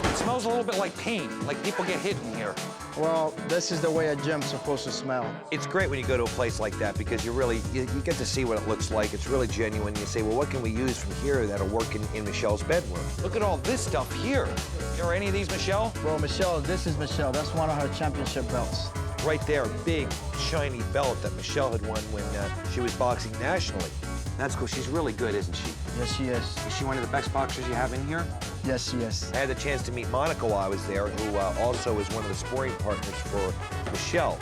S6: It smells a little bit like paint, like people get hit in here.
S19: Well, this is the way a gym's supposed to smell.
S6: It's great when you go to a place like that because you get to see what it looks like. It's really genuine. You say, well, what can we use from here that'll work in Michelle's bedroom? Look at all this stuff here. Are any of these Michelle?
S19: Well, Michelle, this is Michelle. That's one of her championship belts.
S6: Right there, a big, shiny belt that Michelle had won when she was boxing nationally. That's cool. She's really good, isn't she?
S19: Yes, she is.
S6: Is she one of the best boxers you have in here?
S19: Yes, she is.
S6: I had the chance to meet Monica while I was there, who also is one of the sparring partners for Michelle.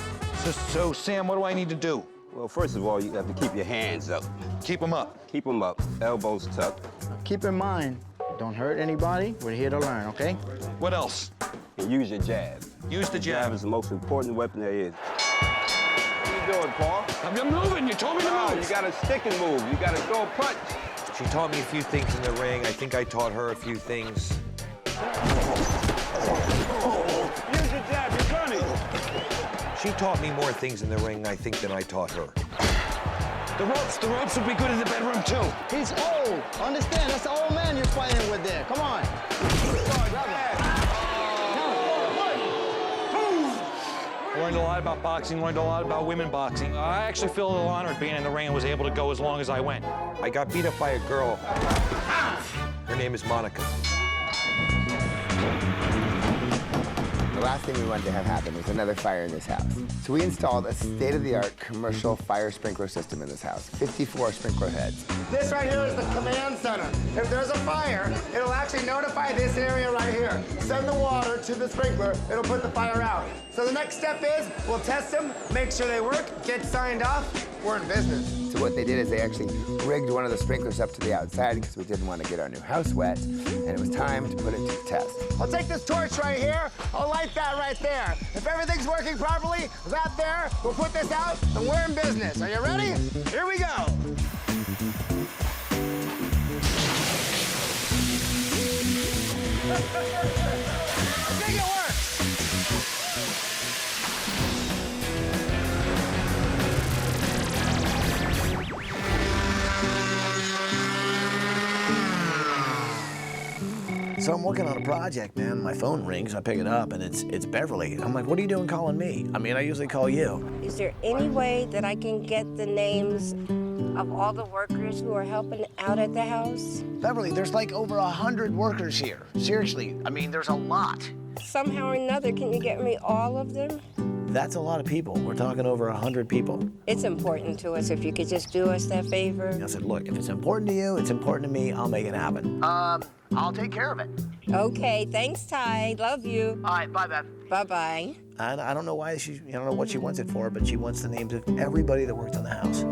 S6: So, Sam, what do I need to do?
S20: Well, first of all, you have to keep your hands up.
S6: Keep them up.
S20: Keep them up. Elbows tucked.
S19: Keep in mind, don't hurt anybody. We're here to learn, okay?
S6: What else?
S20: And use your jab.
S6: Use the jab.
S20: Jab is the most important weapon there is. What are you doing, Paul?
S6: I'm moving. You told me to move.
S20: You got to stick and move. You got to throw a punch.
S6: She taught me a few things in the ring. I think I taught her a few things.
S20: Use your jab. You're turning.
S6: She taught me more things in the ring, I think, than I taught her. The ropes would be good in the bedroom, too.
S19: He's old. Understand, that's the old man you're fighting with there. Come on.
S6: Learned a lot about boxing, learned a lot about women boxing. I actually feel a little honored being in the ring and was able to go as long as I went. I got beat up by a girl. Her name is Monica.
S12: The last thing we wanted to have happen was another fire in this house. So we installed a state-of-the-art commercial fire sprinkler system in this house, 54 sprinkler heads. This right here is the command center. If there's a fire, it'll actually notify this area right here. Send the water to the sprinkler, it'll put the fire out. So the next step is, we'll test them, make sure they work, get signed off,
S16: we're in business.
S12: So what they did is they actually rigged one of the sprinklers up to the outside because we didn't want to get our new house wet, and it was time to put it to the test.
S16: I'll take this torch right here. I'll light that right there. If everything's working properly, that there, we'll put this out, and we're in business. Are you ready? Here we go. I think it works.
S3: So I'm working on a project, man. My phone rings, I pick it up, and it's Beverly. I'm like, what are you doing calling me? I mean, I usually call you.
S2: Is there any way that I can get the names of all the workers who are helping out at the house?
S3: Beverly, there's like over 100 workers here. Seriously, I mean, there's a lot.
S2: Somehow or another, can you get me all of them?
S3: That's a lot of people. We're talking over 100 people.
S2: It's important to us. If you could just do us that favor.
S3: I said, look, if it's important to you, it's important to me, I'll make it happen. I'll take care of it.
S2: Okay, thanks, Ty. Love you.
S3: All right, bye, Bev.
S2: Bye-bye.
S3: And I don't know why I don't know what she wants it for, but she wants the names of everybody that worked on the house.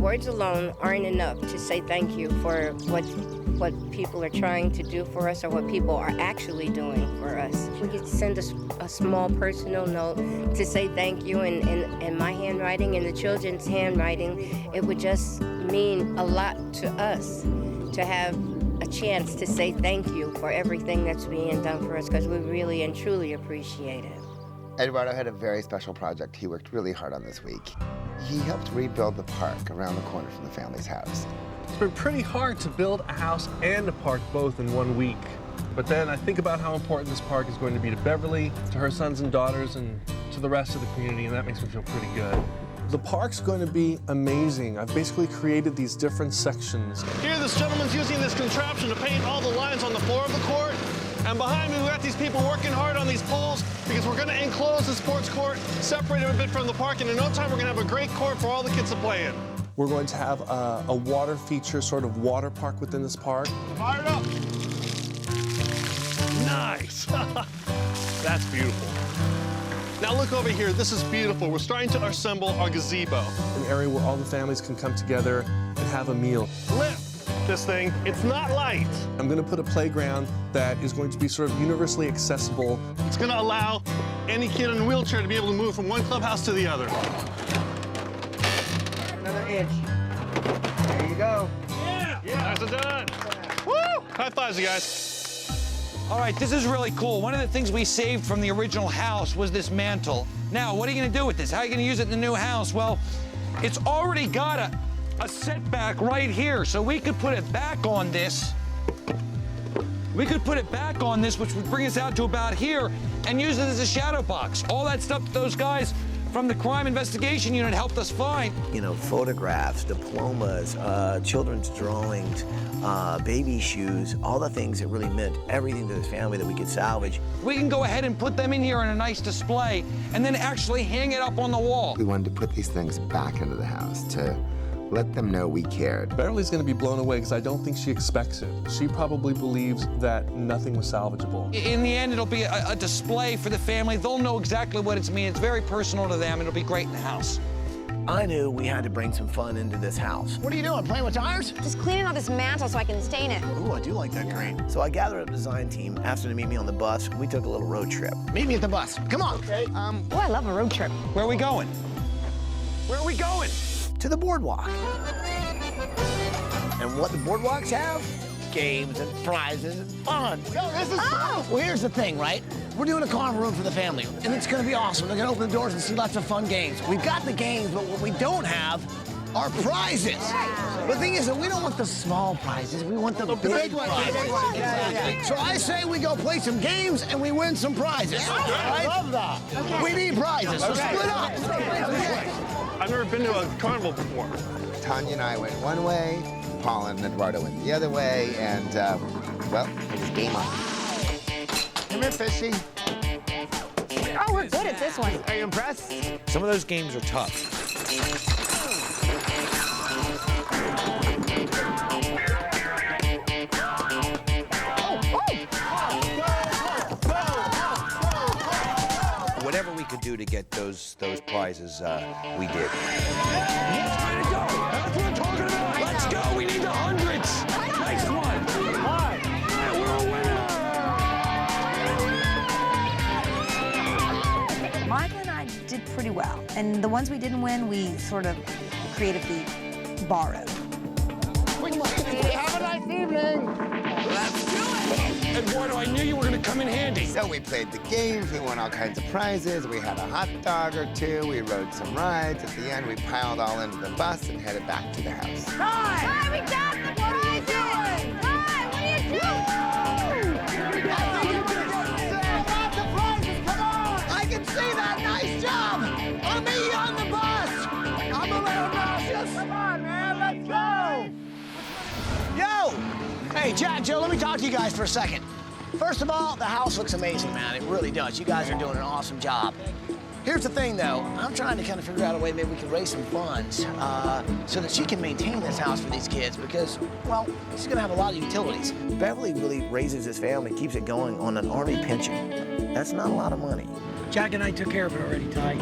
S2: Words alone aren't enough to say thank you for what people are trying to do for us or what people are actually doing for us. We could send a small personal note to say thank you in my handwriting and the children's handwriting. It would just mean a lot to us to have a chance to say thank you for everything that's being done for us, because we really and truly appreciate it.
S12: Eduardo had a very special project he worked really hard on this week. He helped rebuild the park around the corner from the family's house.
S7: It's been pretty hard to build a house and a park both in 1 week. But then I think about how important this park is going to be to Beverly, to her sons and daughters, and to the rest of the community, and that makes me feel pretty good. The park's going to be amazing. I've basically created these different sections. Here, this gentleman's using this contraption to paint all the lines on the floor of the court. And behind me, we've got these people working hard on these poles because we're going to enclose the sports court, separate it a bit from the park, and in no time, we're going to have a great court for all the kids to play in. We're going to have a water feature, sort of water park within this park. Fire it up! Nice! That's beautiful. Now look over here, this is beautiful. We're starting to assemble our gazebo, an area where all the families can come together and have a meal. Lift this thing, it's not light. I'm gonna put a playground that is going to be sort of universally accessible. It's gonna allow any kid in a wheelchair to be able to move from one clubhouse to the other.
S16: Another inch. There you go.
S7: Yeah! Nice and done. Woo! High fives, you guys.
S6: All right, this is really cool. One of the things we saved from the original house was this mantle. Now, what are you gonna do with this? How are you gonna use it in the new house? Well, it's already got a setback right here, so we could put it back on this. We could put it back on this, which would bring us out to about here, and use it as a shadow box. All that stuff that those guys from the crime investigation unit helped us find.
S3: You know, photographs, diplomas, children's drawings, baby shoes, all the things that really meant everything to this family that we could salvage.
S6: We can go ahead and put them in here in a nice display and then actually hang it up on the wall.
S12: We wanted to put these things back into the house to let them know we cared.
S7: Beverly's gonna be blown away because I don't think she expects it. She probably believes that nothing was salvageable.
S6: In the end, it'll be a display for the family. They'll know exactly what it's mean. It's very personal to them. It'll be great in the house.
S3: I knew we had to bring some fun into this house.
S5: What are you doing, playing with tires? Just cleaning out this mantle so I can stain it.
S3: Ooh, I do like that green. So I gathered a design team, asked them to meet me on the bus, and we took a little road trip.
S16: Meet me at the bus. Come on. Okay.
S5: Oh, I love a road trip.
S6: Where are we going?
S3: Where are we going? To the boardwalk. And what the boardwalks have? Games and prizes and fun.
S16: Yo, this is fun.
S3: Well, here's the thing, right? We're doing a carnival room for the family, and it's gonna be awesome. They're gonna open the doors and see lots of fun games. We've got the games, but what we don't have are prizes. The thing is that we don't want the small prizes, we want the big prizes.
S16: Yeah.
S3: So I say we go play some games and we win some prizes.
S16: I love that.
S3: Okay. We need prizes, so split up.
S7: I've never been to a carnival before.
S12: Tanya and I went one way, Paul and Eduardo went the other way, and, well, it was game on.
S16: Come here, Fishy.
S5: Oh, we're good at this one.
S16: Are you impressed?
S6: Some of those games are tough. Whatever we could do to get
S21: get those prizes, we did.
S8: That's what I'm talking about. Let's go. We need the hundreds. Nice one. Hi. And we're a winner.
S5: Michael and I did pretty well. And the ones we didn't win, we sort of creatively borrowed.
S16: Have a nice evening.
S8: Let's do it. Eduardo, I knew you were going to come in handy.
S12: So we played the games, we won all kinds of prizes, we had a hot dog or two, we rode some rides. At the end, we piled all into the bus and headed back to the house.
S8: Hi,
S5: we got the prizes! Hi, what are you doing?
S16: I can see that. Nice job. I'll meet you on the bus. I'm a little nauseous. Come on, man. Let's go.
S3: Yo! Hey, Jack, Joe, let me talk to you guys for a second. First of all, the house looks amazing, man. It really does. You guys are doing an awesome job. Here's the thing, though. I'm trying to kind of figure out a way maybe we can raise some funds so that she can maintain this house for these kids because, well, she's going to have a lot of utilities. Beverly really raises his family, keeps it going on an Army pension. That's not a lot of money.
S18: Jack and I took care of it already, Ty.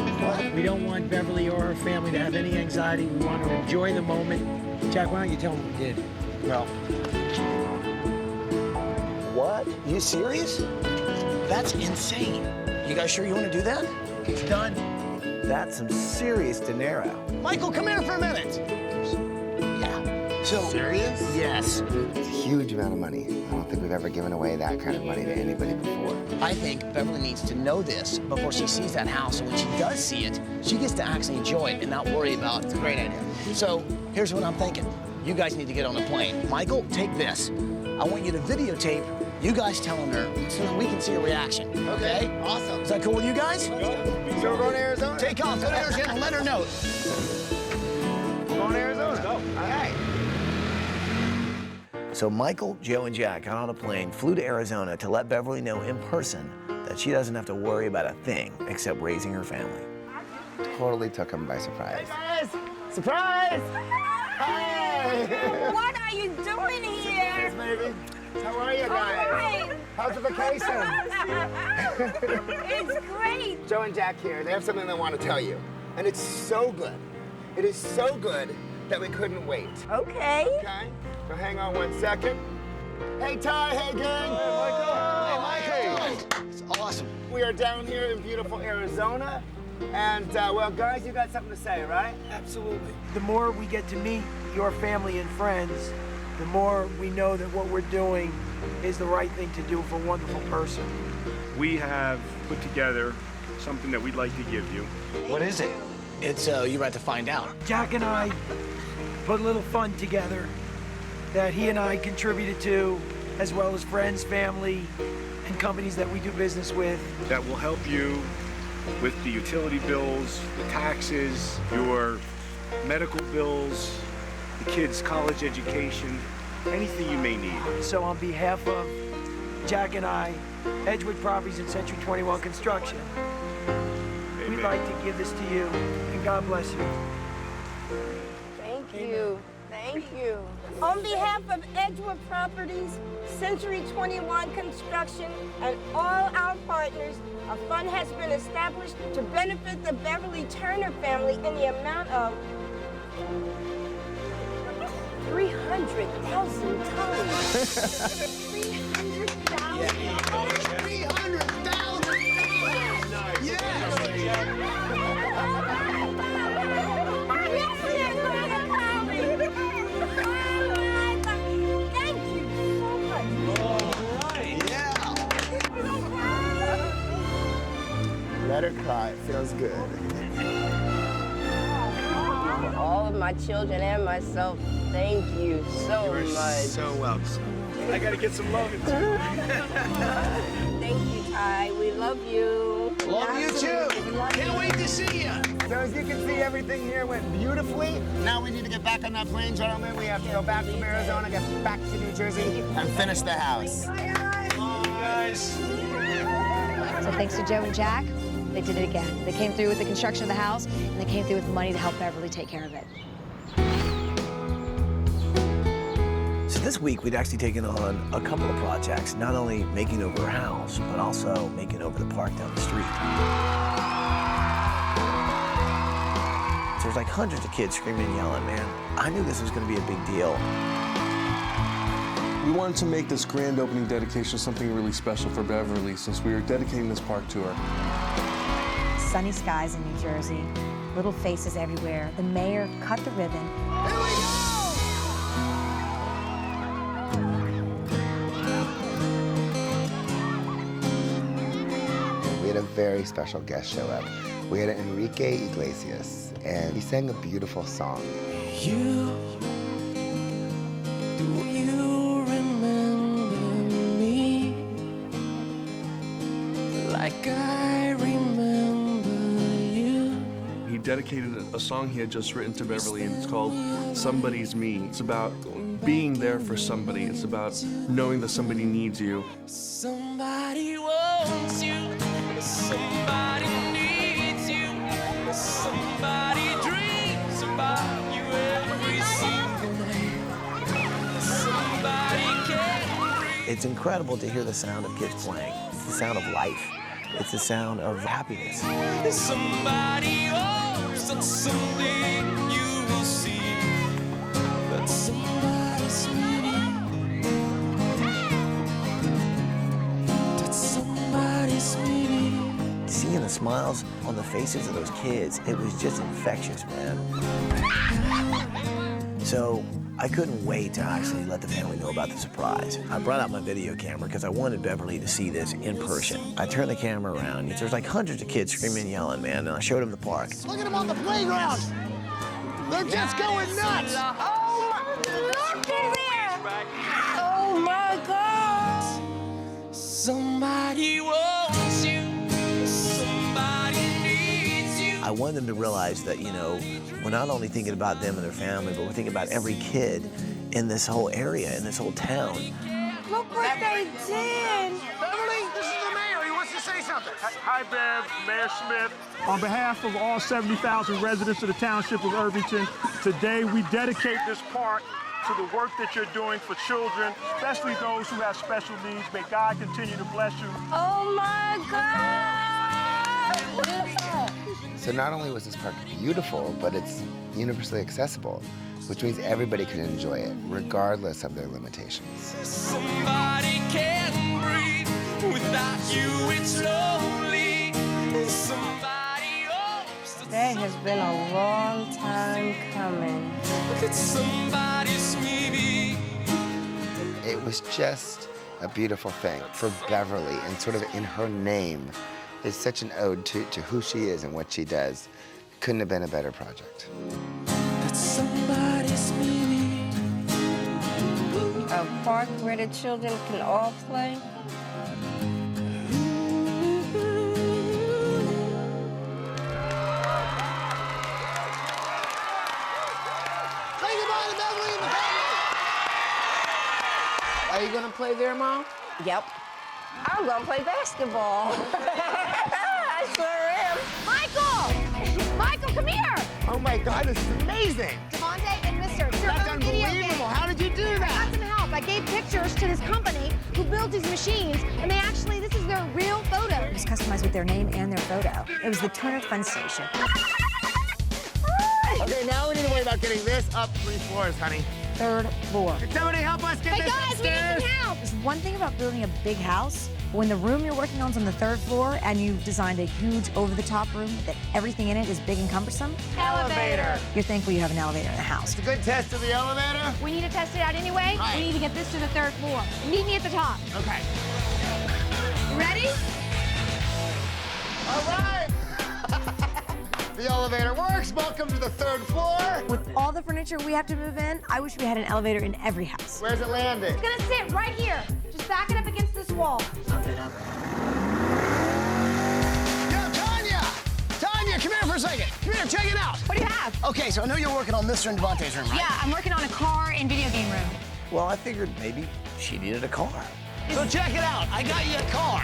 S18: We don't want Beverly or her family to have any anxiety. We want to enjoy the moment. Jack, why don't you tell them what we did?
S3: Well, what? You serious? That's insane. You guys sure you want to do that?
S18: It's done.
S3: That's some serious dinero. Michael, come here for a minute. Yeah. So
S12: Serious?
S3: Yes.
S12: It's a huge amount of money. I don't think we've ever given away that kind of money to anybody before.
S3: I think Beverly needs to know this before she sees that house, and when she does see it, she gets to actually enjoy it and not worry about it. It's a great idea. So here's what I'm thinking. You guys need to get on a plane. Michael, take this. I want you to videotape you guys telling her so that we can see her reaction. Okay?
S16: Awesome.
S3: Is that cool with you guys?
S16: So we're going to Arizona?
S3: Take off. Go to Arizona and let her know.
S16: We're going to Arizona. Let's go. All right.
S3: So Michael, Joe, and Jack got on a plane, flew to Arizona to let Beverly know in person that she doesn't have to worry about a thing except raising her family.
S12: Totally took them by surprise.
S16: Hey, guys. Surprise. Hi.
S5: What are you doing here?
S16: Yes, baby. How are you guys?
S5: All right.
S16: How's the vacation?
S5: It's great.
S16: Joe and Jack here. They have something they want to tell you. And it's so good. It is so good that we couldn't wait.
S5: Okay.
S16: Okay? So hang on 1 second. Hey, Ty. Hey, gang. Hey, Michael.
S3: Hey, Michael. It's awesome.
S16: We are down here in beautiful Arizona. And, well, guys, you got something to say, right?
S18: Absolutely. The more we get to meet your family and friends, the more we know that what we're doing is the right thing to do for a wonderful person.
S17: We have put together something that we'd like to give you.
S3: What is it? It's, you're about to find out.
S18: Jack and I put a little fund together that he and I contributed to, as well as friends, family, and companies that we do business with.
S17: That will help you with the utility bills, the taxes, your medical bills, the kids' college education, anything you may need.
S18: So on behalf of Jack and I, Edgewood Properties and Century 21 Construction, we'd like to give this to you, and God bless you.
S4: Thank you. Thank you. On behalf of Edgewood Properties, Century 21 Construction, and all our partners, a fund has been established to benefit the Beverly Turner family in the amount of $300,000.
S16: Let her cry. It feels good.
S4: For all of my children and myself, thank you so much.
S17: So welcome. I gotta get some love in too.
S4: Thank you, Ty. We love you.
S3: Love you too. Can't wait to see you.
S16: So as you can see, everything here went beautifully. Now we need to get back on that plane, gentlemen. We have to go back from Arizona, get back to New Jersey, and finish the house.
S3: Guys.
S5: So thanks to Joe and Jack, they did it again. They came through with the construction of the house, and they came through with the money to help Beverly take care of it.
S3: So this week, we'd actually taken on a couple of projects, not only making over her house, but also making over the park down the street. There's like hundreds of kids screaming and yelling, man. I knew this was gonna be a big deal.
S7: We wanted to make this grand opening dedication something really special for Beverly since we were dedicating this park to her.
S5: Sunny skies in New Jersey, little faces everywhere. The mayor cut the ribbon.
S12: We had a very special guest show up. We had Enrique Iglesias, and he sang a beautiful song.
S8: You remember me like I remember you.
S7: He dedicated a song he had just written to Beverly, and it's called Somebody's Me. It's about being there for somebody. It's about knowing that somebody needs you.
S8: Somebody wants you, somebody needs you, somebody dreams about you every single day. Somebody can breathe.
S3: It's incredible to hear the sound of kids playing. It's the sound of life. It's the sound of happiness.
S8: Somebody hopes that someday you will see that somebody's meaning. That somebody's meaning.
S3: Seeing the smiles on the faces of those kids, it was just infectious, man. So I couldn't wait to actually let the family know about the surprise. I brought out my video camera because I wanted Beverly to see this in person. I turned the camera around. There's like hundreds of kids screaming and yelling, man, and I showed them the park.
S16: Look at them on the playground. They're just going nuts.
S5: Oh, look at there. Oh, my God.
S8: Somebody wants you, somebody needs you.
S3: I wanted them to realize that, you know, we're not only thinking about them and their family, but we're thinking about every kid in this whole area, in this whole town.
S2: Look what they did.
S16: Beverly, this is the mayor. He wants to say something.
S1: Hi, Bev, Mayor Smith. On behalf of all 70,000 residents of the Township of Irvington, today we dedicate this park to the work that you're doing for children, especially those who have special needs. May God continue to bless you.
S2: Oh, my God.
S12: So not only was this park beautiful, but it's universally accessible, which means everybody can enjoy it, regardless of their limitations.
S8: Somebody can breathe. Without you, it's lonely. Somebody hopes
S2: That has been a long time coming.
S8: that somebody's maybe.
S12: It was just a beautiful thing for Beverly, and sort of in her name is such an ode to who she is and what she does. Couldn't have been a better project.
S8: That somebody's maybe.
S2: A park where the children can all play.
S16: Say goodbye to Beverly and the family.
S13: Are you gonna play there, Mom?
S2: Yep. I'm gonna play basketball. I sure am.
S5: Michael! Michael, come here!
S16: Oh my God, this is amazing.
S5: Devontae and Mr. It's your
S16: That's
S5: own video game.
S16: unbelievable. How did you do
S5: I got
S16: that?
S5: some help. I gave pictures to this company who builds these machines, and they actually, this is their real photo. It was customized with their name and their photo. It was the Turner Fun Station.
S16: Okay, now we need to worry about getting this up 3 floors, honey.
S5: 3rd floor.
S16: Can somebody help us get
S5: Hey
S16: this
S5: guys,
S16: upstairs?
S5: we need some help! There's one thing about building a big house. When the room you're working on is on the 3rd floor and you've designed a huge over-the-top room that everything in it is big and cumbersome,
S16: Elevator.
S5: you're thankful you have an elevator in the house.
S16: It's a good test of the elevator.
S5: We need to test it out anyway.
S16: Right.
S5: We need to get this to the 3rd floor. Meet me at the top.
S16: Okay.
S5: You ready?
S16: All right. The elevator works. Welcome to the 3rd floor.
S5: With all the furniture we have to move in, I wish we had an elevator in every house.
S16: Where's it landing?
S5: It's gonna sit right here. Just back it up against this wall.
S16: Yo, Tanya! Tanya, come here for a second. Come here, check it out.
S5: What do you have?
S3: Okay, so I know you're working on Mr. and Devontae's room, right?
S5: Yeah, I'm working on a car and video game room.
S3: Well, I figured maybe she needed a car.
S16: So check it out. I got you a car.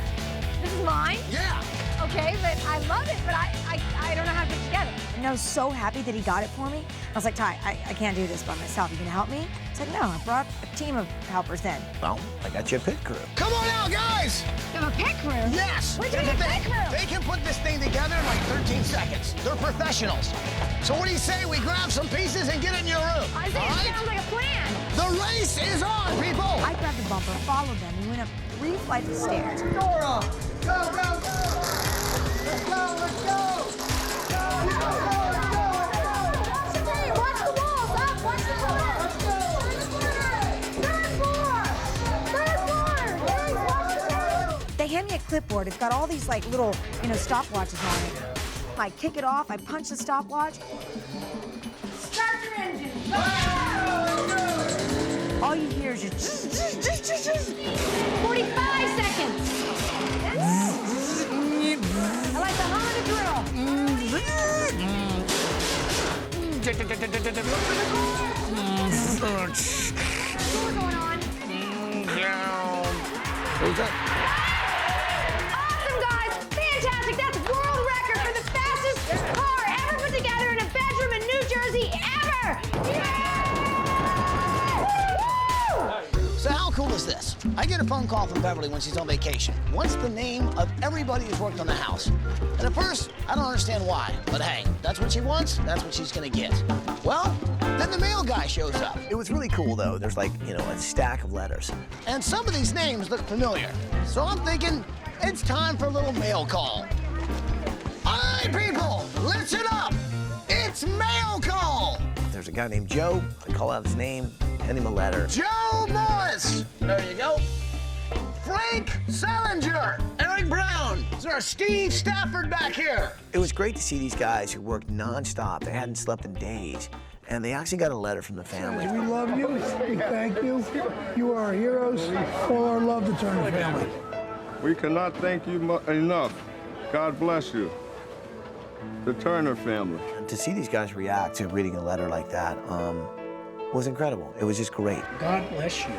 S5: This is mine?
S16: Yeah.
S5: okay, but I love it, but I don't know how to put it together. And I was so happy that he got it for me. I was like, Ty, I can't do this by myself. You gonna help me? He's like, no, I brought a team of helpers in.
S3: Well, I got you a pit crew.
S16: Come on out, guys!
S5: You have a pit crew?
S16: Yes!
S5: Where'd you get a pit crew?
S16: They can put this thing together in like 13 seconds. They're professionals. So what do you say we grab some pieces and get it in your room?
S5: I think it sounds like a plan.
S16: The race is on, people!
S5: I grabbed the bumper, followed them, and went up 3 flights of stairs.
S16: Dora! Go, go, go! Let's go, let's go!
S5: Hey, watch the walls, up, watch the walls! Third floor! Third floor! Guys, watch the stairs! They hand me a clipboard. It's got all these like little, stopwatches on it. I kick it off, I punch the stopwatch. Start your engine! All you hear is just 45 seconds! I like the hum of the drill. What's going on?
S16: Who's that?
S5: Awesome, guys! Fantastic! That's world record for the fastest car ever put together in a bedroom in New Jersey ever!
S3: So how cool is this? I get a phone call from Beverly when she's on vacation. Wants the name of everybody who's worked on the house. And at first, I don't understand why. But hey, that's what she wants, that's what she's gonna get. Well, then the mail guy shows up. It was really cool, though. There's like, a stack of letters. And some of these names look familiar. So I'm thinking, it's time for a little mail call. All right, people, listen up. It's mail call. There's a guy named Joe. I call out his name, send him a letter. Joe Morris. There you go. Frank Salinger. Eric Brown. Is there a Steve Stafford back here? It was great to see these guys who worked nonstop. They hadn't slept in days. And they actually got a letter from the family.
S11: We love you. We thank you. You are our heroes. All our love, the Turner family.
S22: We cannot thank you enough. God bless you. The Turner family.
S3: And to see these guys react to reading a letter like that was incredible. It was just great.
S11: God bless you.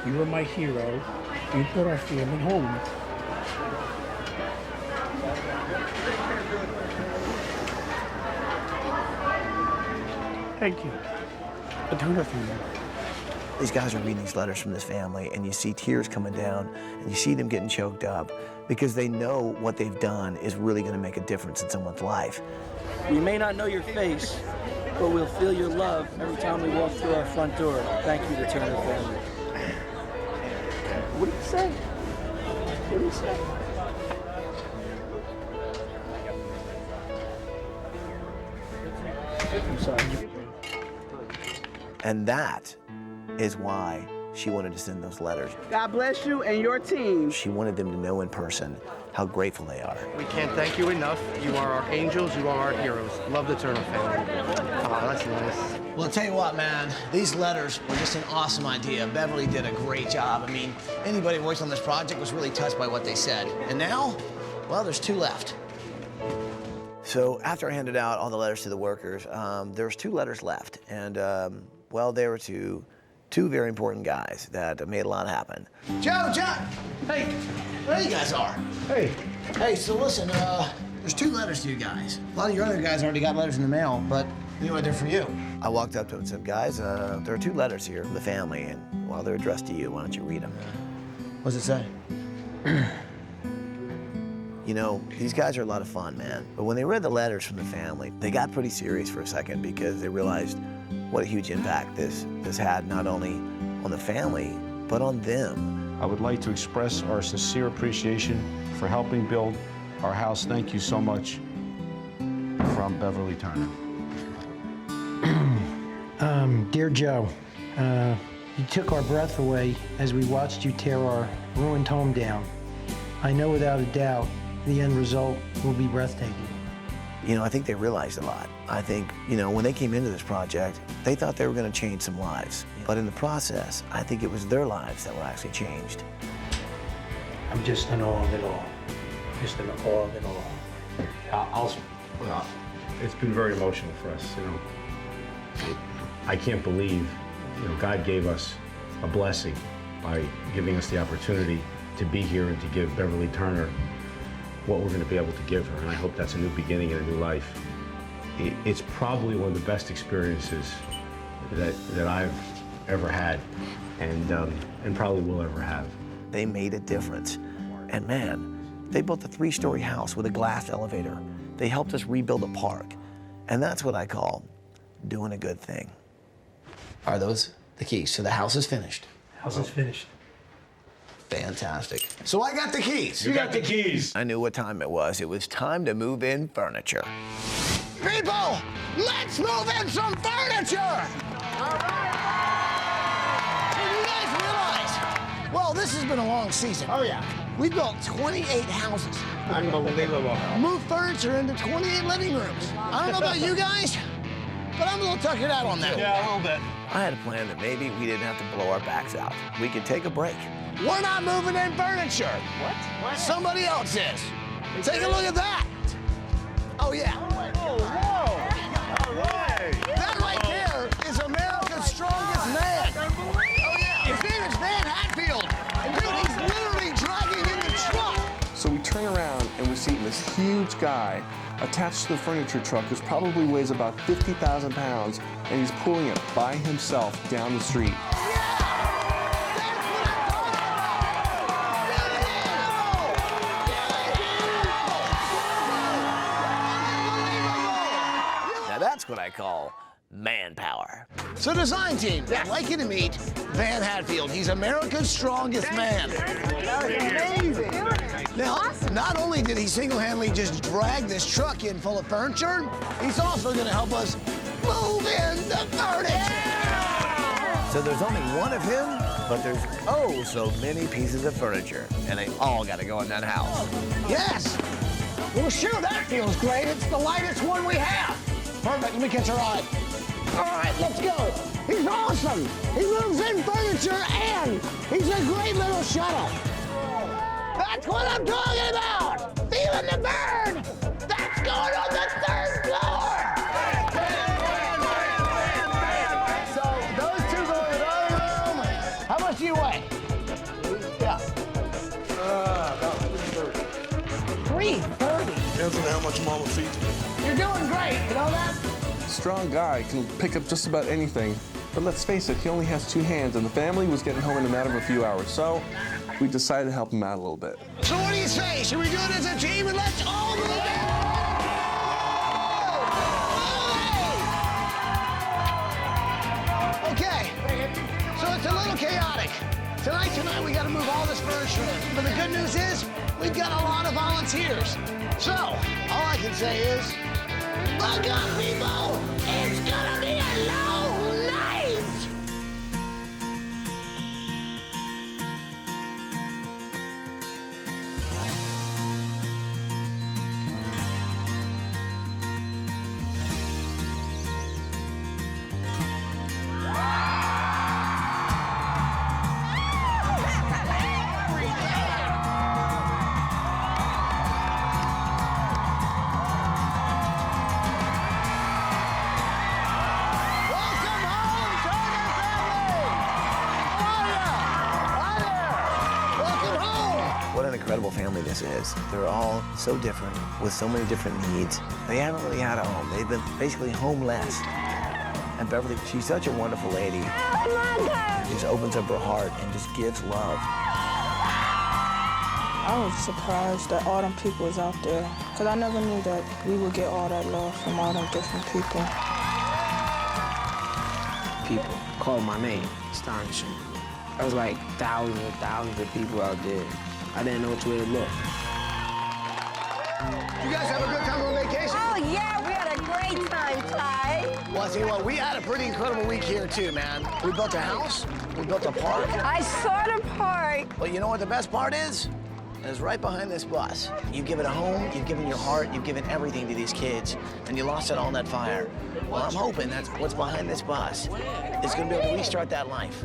S11: You are my hero. You put our family home. Thank you. The Turner family.
S3: These guys are reading these letters from this family, and you see tears coming down, and you see them getting choked up because they know what they've done is really going to make a difference in someone's life.
S23: We may not know your face, but we'll feel your love every time we walk through our front door. Thank you, the Turner family. What do you say? What do you say?
S11: I'm sorry.
S3: And that is why she wanted to send those letters.
S24: God bless you and your team.
S3: She wanted them to know in person how grateful they are.
S25: We can't thank you enough. You are our angels. You are our heroes. Love the Turner family. Oh, that's nice.
S3: Well, I'll tell you what, man. These letters were just an awesome idea. Beverly did a great job. I mean, anybody who worked on this project was really touched by what they said. And now, well, there's 2 left. So after I handed out all the letters to the workers, there's 2 letters left. And, well, they were to 2 very important guys that made a lot happen. Joe, John! Hey, there you guys are.
S11: Hey.
S3: Hey, so listen, there's 2 letters to you guys. A lot of your other guys already got letters in the mail, but anyway, they're for you. I walked up to him and said, guys, there are 2 letters here from the family, and while they're addressed to you, why don't you read them? What's it say? You know, these guys are a lot of fun, man. But when they read the letters from the family, they got pretty serious for a second because they realized what a huge impact this had not only on the family, but on them.
S17: I would like to express our sincere appreciation for helping build our house. Thank you so much. From Beverly Turner.
S11: Dear Joe, you took our breath away as we watched you tear our ruined home down. I know without a doubt the end result will be breathtaking.
S3: You know, I think they realized a lot. I think, when they came into this project, they thought they were going to change some lives. But in the process, I think it was their lives that were actually changed.
S11: I'm just in awe of it all. Just in awe of it all.
S17: Well, it's been very emotional for us, I can't believe, God gave us a blessing by giving us the opportunity to be here and to give Beverly Turner
S9: what we're going to be able to give her, and I hope that's a new beginning and a new life. It's probably one of the best experiences that I've ever had, and probably will ever have.
S3: They made a difference. And man, they built a 3-story house with a glass elevator. They helped us rebuild a park. And that's what I call doing a good thing. Are those the keys? So the house is finished.
S11: House is finished.
S3: Fantastic. So I got the keys.
S9: You got the keys.
S3: I knew what time it was. It was time to move in furniture. People, let's move in some furniture! All right! Did you guys realize? Well, this has been a long season. Oh, yeah. We built 28 houses.
S22: Unbelievable.
S3: Moved furniture into 28 living rooms. I don't know about you guys, but I'm a little tuckered out on that.
S7: Yeah, a little bit.
S3: I had a plan that maybe we didn't have to blow our backs out. We could take a break. We're not moving in furniture. What? Somebody else is. Take a look at that. Oh, yeah.
S22: Oh, whoa. All right.
S3: That right there is America's strongest man. Oh, yeah. His name is Van Hatfield. Dude, he's literally dragging in the truck.
S7: So we turn around and we see this huge guy attached to the furniture truck, who probably weighs about 50,000 pounds, and he's pulling it by himself down the street. Now that's what I call manpower. So design team, I'd like you to meet Van Hatfield. He's America's strongest man.
S16: That was amazing.
S3: Now, not only did he single-handedly just drag this truck in full of furniture, he's also gonna help us move in the furniture. So there's only one of him, but there's oh so many pieces of furniture, and they all gotta go in that house. Yes! Well, sure, that feels great. It's the lightest one we have. Perfect, let me catch a ride. All right, let's go. He's awesome. He moves in furniture, and he's a great little shuttle. That's what I'm talking about! Feeling the burn! That's going on the 3rd floor! So those two go in the other room. How much do you weigh? Yeah.
S22: About 330.
S3: 330?
S7: Depends on how much mama feeds me.
S3: You're doing great, you know that?
S7: Strong guy can pick up just about anything. But let's face it, he only has 2 hands, and the family was getting home in a matter of a few hours. So we decided to help him out a little bit. So what do you say? Should we do it as a team and let's all move in? Okay, so it's a little chaotic. Tonight, we gotta move all this furniture in. But the good news is, we've got a lot of volunteers. So, all I can say is, look up, people! It's gonna be a long night! What an incredible family this is. They're all so different, with so many different needs. They haven't really had a home. They've been basically homeless. And Beverly, she's such a wonderful lady. Just opens up her heart and just gives love.
S10: I was surprised that all them people was out there, because I never knew that we would get all that love from all them different people.
S13: People called my name, astonishing. There was like thousands and thousands of people out there. I didn't know which way to look.
S3: You guys have a good time on vacation?
S14: Oh, yeah, we had a great time, Ty.
S3: Well, I tell you what, we had a pretty incredible week here, too, man. We built a house, we built a park.
S14: I saw the park.
S3: But you know what the best part is? It's right behind this bus. You've given a home, you've given your heart, you've given everything to these kids, and you lost it all in that fire. Well, I'm hoping that's what's behind this bus. It's gonna be able to restart that life.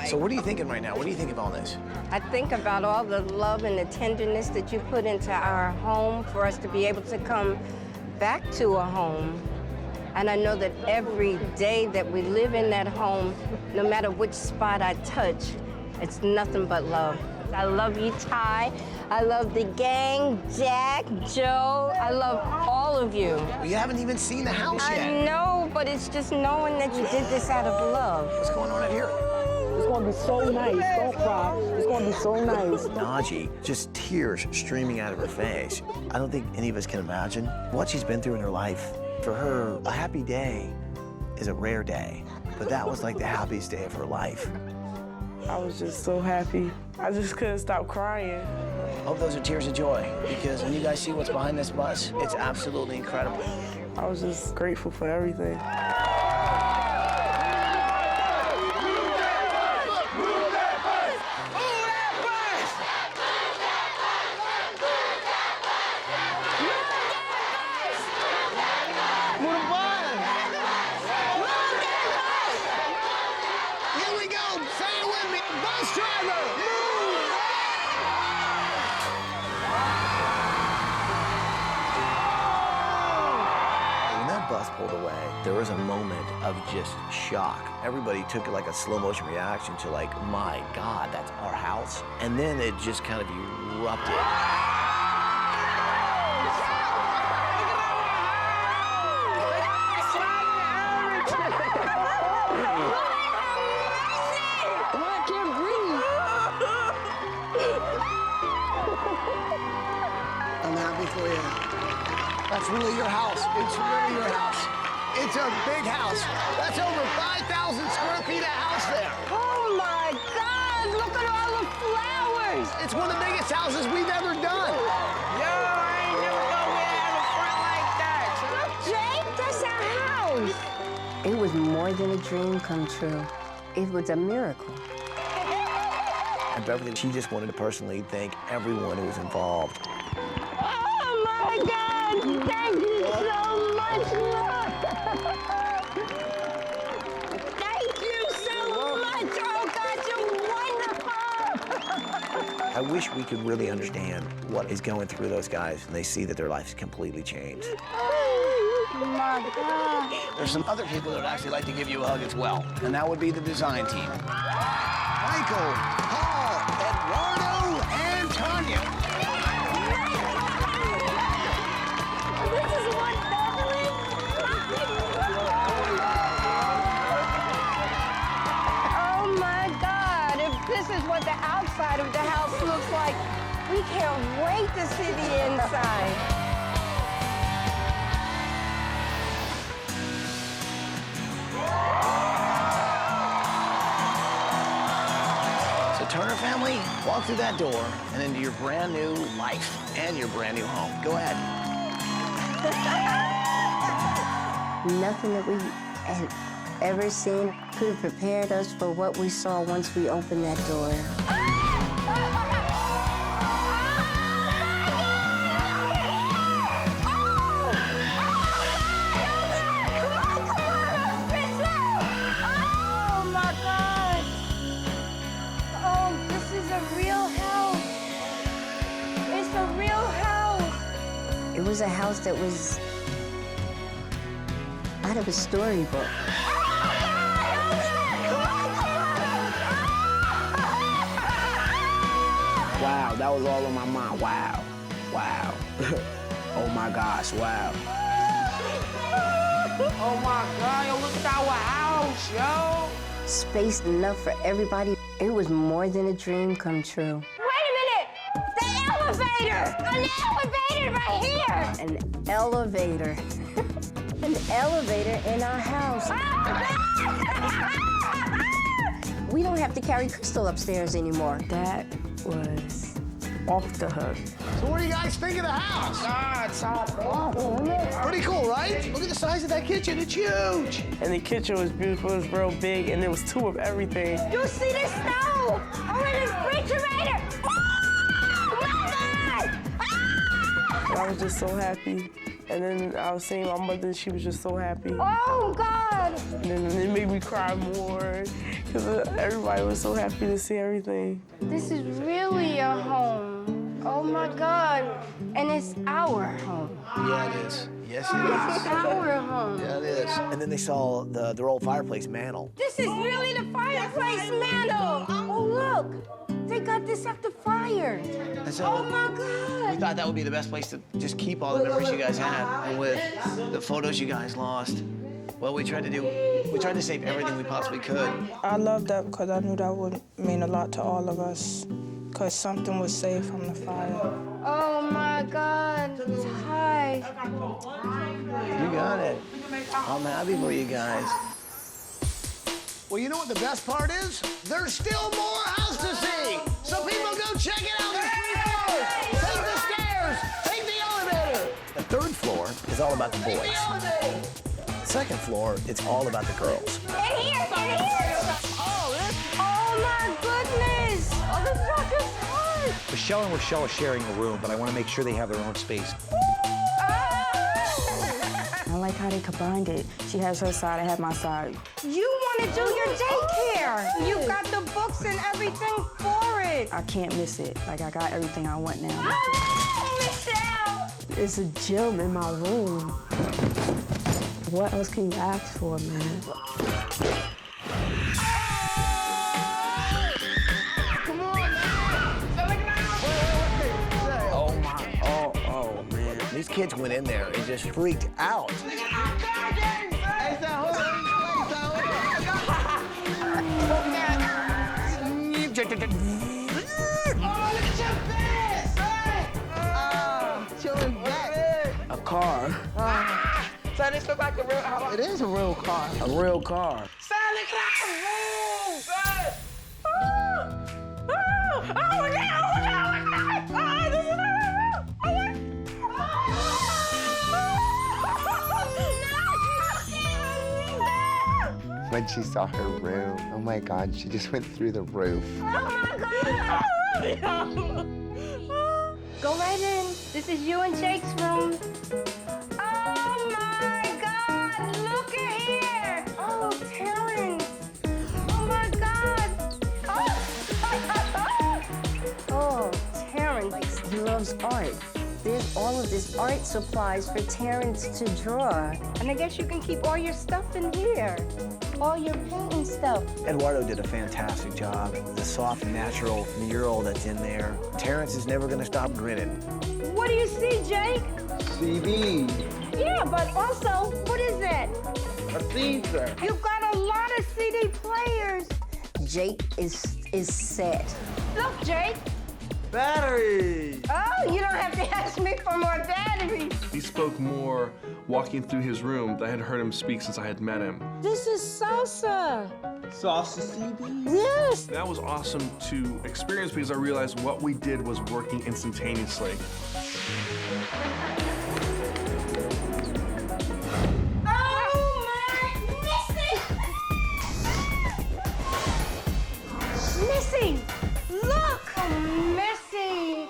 S3: So what are you thinking right now? What do you think of all this?
S2: I think about all the love and the tenderness that you put into our home for us to be able to come back to a home. And I know that every day that we live in that home, no matter which spot I touch, it's nothing but love.
S14: I love you, Ty. I love the gang, Jack, Joe. I love all of you.
S3: Well, you haven't even seen the house yet.
S14: I know, but it's just knowing that you did this out of love.
S3: What's going on out here?
S23: It's gonna be so nice. Don't cry. It's gonna be so nice.
S3: Najee, just tears streaming out of her face. I don't think any of us can imagine what she's been through in her life. For her, a happy day is a rare day, but that was like the happiest day of her life.
S6: I was just so happy. I just couldn't stop crying.
S3: I hope those are tears of joy, because when you guys see what's behind this bus, it's absolutely incredible.
S6: I was just grateful for everything.
S3: Pulled away, there was a moment of just shock. Everybody took like a slow motion reaction to like, my God, that's our house. And then it just kind of erupted.
S14: I can't breathe.
S3: I'm happy for you. That's really your house. It's really your house. It's a big house. That's over 5,000 square feet of house there.
S14: Oh my God, look at all the flowers.
S3: It's one of the biggest houses we've ever done.
S6: Yo, I ain't never thought we'd have a front like that.
S14: Look, Jake, that's our house.
S2: It was more than a dream come true. It was a miracle.
S3: And Beverly, she just wanted to personally thank everyone who was involved.
S14: Oh my God, thank you so much, Lord. Thank you so much. Oh God, you're wonderful.
S3: I wish we could really understand what is going through those guys and they see that their life is completely changed.
S14: Oh my God.
S3: There's some other people that would actually like to give you a hug as well, and that would be the design team. Michael, Paul, Eduardo, and Tanya.
S14: This is what Beverly. Oh my God, if this is what the outside of the house looks like, we can't wait to see the inside.
S3: Turner family, walk through that door and into your brand new life and your brand new home. Go ahead.
S2: Nothing that we had ever seen could have prepared us for what we saw once we opened that door. It was a house that was out of a storybook.
S13: Wow, that was all on my mind. Wow. Wow. Oh my gosh, wow.
S6: Oh my God, yo, look at our house, yo.
S2: Space enough for everybody. It was more than a dream come true.
S14: An elevator right here!
S2: An elevator. An elevator in our house. We don't have to carry Crystal upstairs anymore.
S6: That was off the hook.
S3: So what do you guys think of the house? Pretty cool, right? Look at the size of that kitchen, it's huge.
S6: And the kitchen was beautiful, it was real big, and there was two of everything.
S14: You see the stove? Oh, and the refrigerator!
S6: I was just so happy. And then I was seeing my mother, she was just so happy.
S14: Oh, God!
S6: And then it made me cry more, because everybody was so happy to see everything.
S14: This is really a home. Oh, my God. And it's our home.
S3: Yeah, it is. Yes, it is.
S14: It's our home.
S3: Yeah, it is. And then they saw their old fireplace mantle.
S14: This is really the fireplace mantle. Oh, look. They got
S2: this after fire.
S3: And so
S2: Oh my God.
S3: we thought that would be the best place to just keep all the memories you guys had. And with the photos you guys lost, well, we tried to save everything we possibly could.
S10: I love that because I knew that would mean a lot to all of us, because something was saved from the fire.
S2: Oh my God. Hi.
S3: You got it. I'm happy for you guys.
S15: Well, you know what the best part is? There's still more house to see. So people go check it out. There's 3 floors. Take the stairs. Take the elevator.
S3: The 3rd floor is all about the
S15: Take
S3: boys.
S15: the elevator.
S3: 2nd floor, it's all about the girls.
S2: In here. Oh my goodness. Oh, this is not this hard.
S18: Michelle and Rochelle are sharing a room, but I want to make sure they have their own space.
S10: I like how they combined it. She has her side, I have my side.
S2: You want to do your daycare. You got the books and everything for it.
S10: I can't miss it. Like, I got everything I want now.
S2: Oh, Michelle.
S10: It's a gym in my room. What else can you ask for, man?
S15: Come on, man.
S3: Oh, man. These kids went in there and just freaked out.
S13: A car.
S24: So this looks like a real house.
S13: It is a real car.
S3: A real car.
S24: Santa Claus!
S12: When she saw her room, oh my God, she just went through the roof.
S2: Go right in. This is you and Jake's room. Oh my God, look at here. Oh, Terrence. Oh my God. Oh, Terrence, he loves art. There's all of this art supplies for Terrence to draw. And I guess you can keep all your stuff in here. All your painting stuff.
S3: Eduardo did a fantastic job. The soft, natural mural that's in there. Terrence is never gonna stop grinning.
S2: What do you see, Jake?
S24: CD.
S2: Yeah, but also, what is that?
S24: A Caesar.
S2: You've got a lot of CD players. Jake is set. Look, Jake.
S24: Battery.
S2: Oh, you don't have to ask me for more batteries.
S7: He spoke more walking through his room than I had heard him speak since I had met him.
S2: This is salsa.
S24: Salsa CD.
S2: Yes.
S7: That was awesome to experience because I realized what we did was working instantaneously.
S2: Missy! Look! Oh, Missy!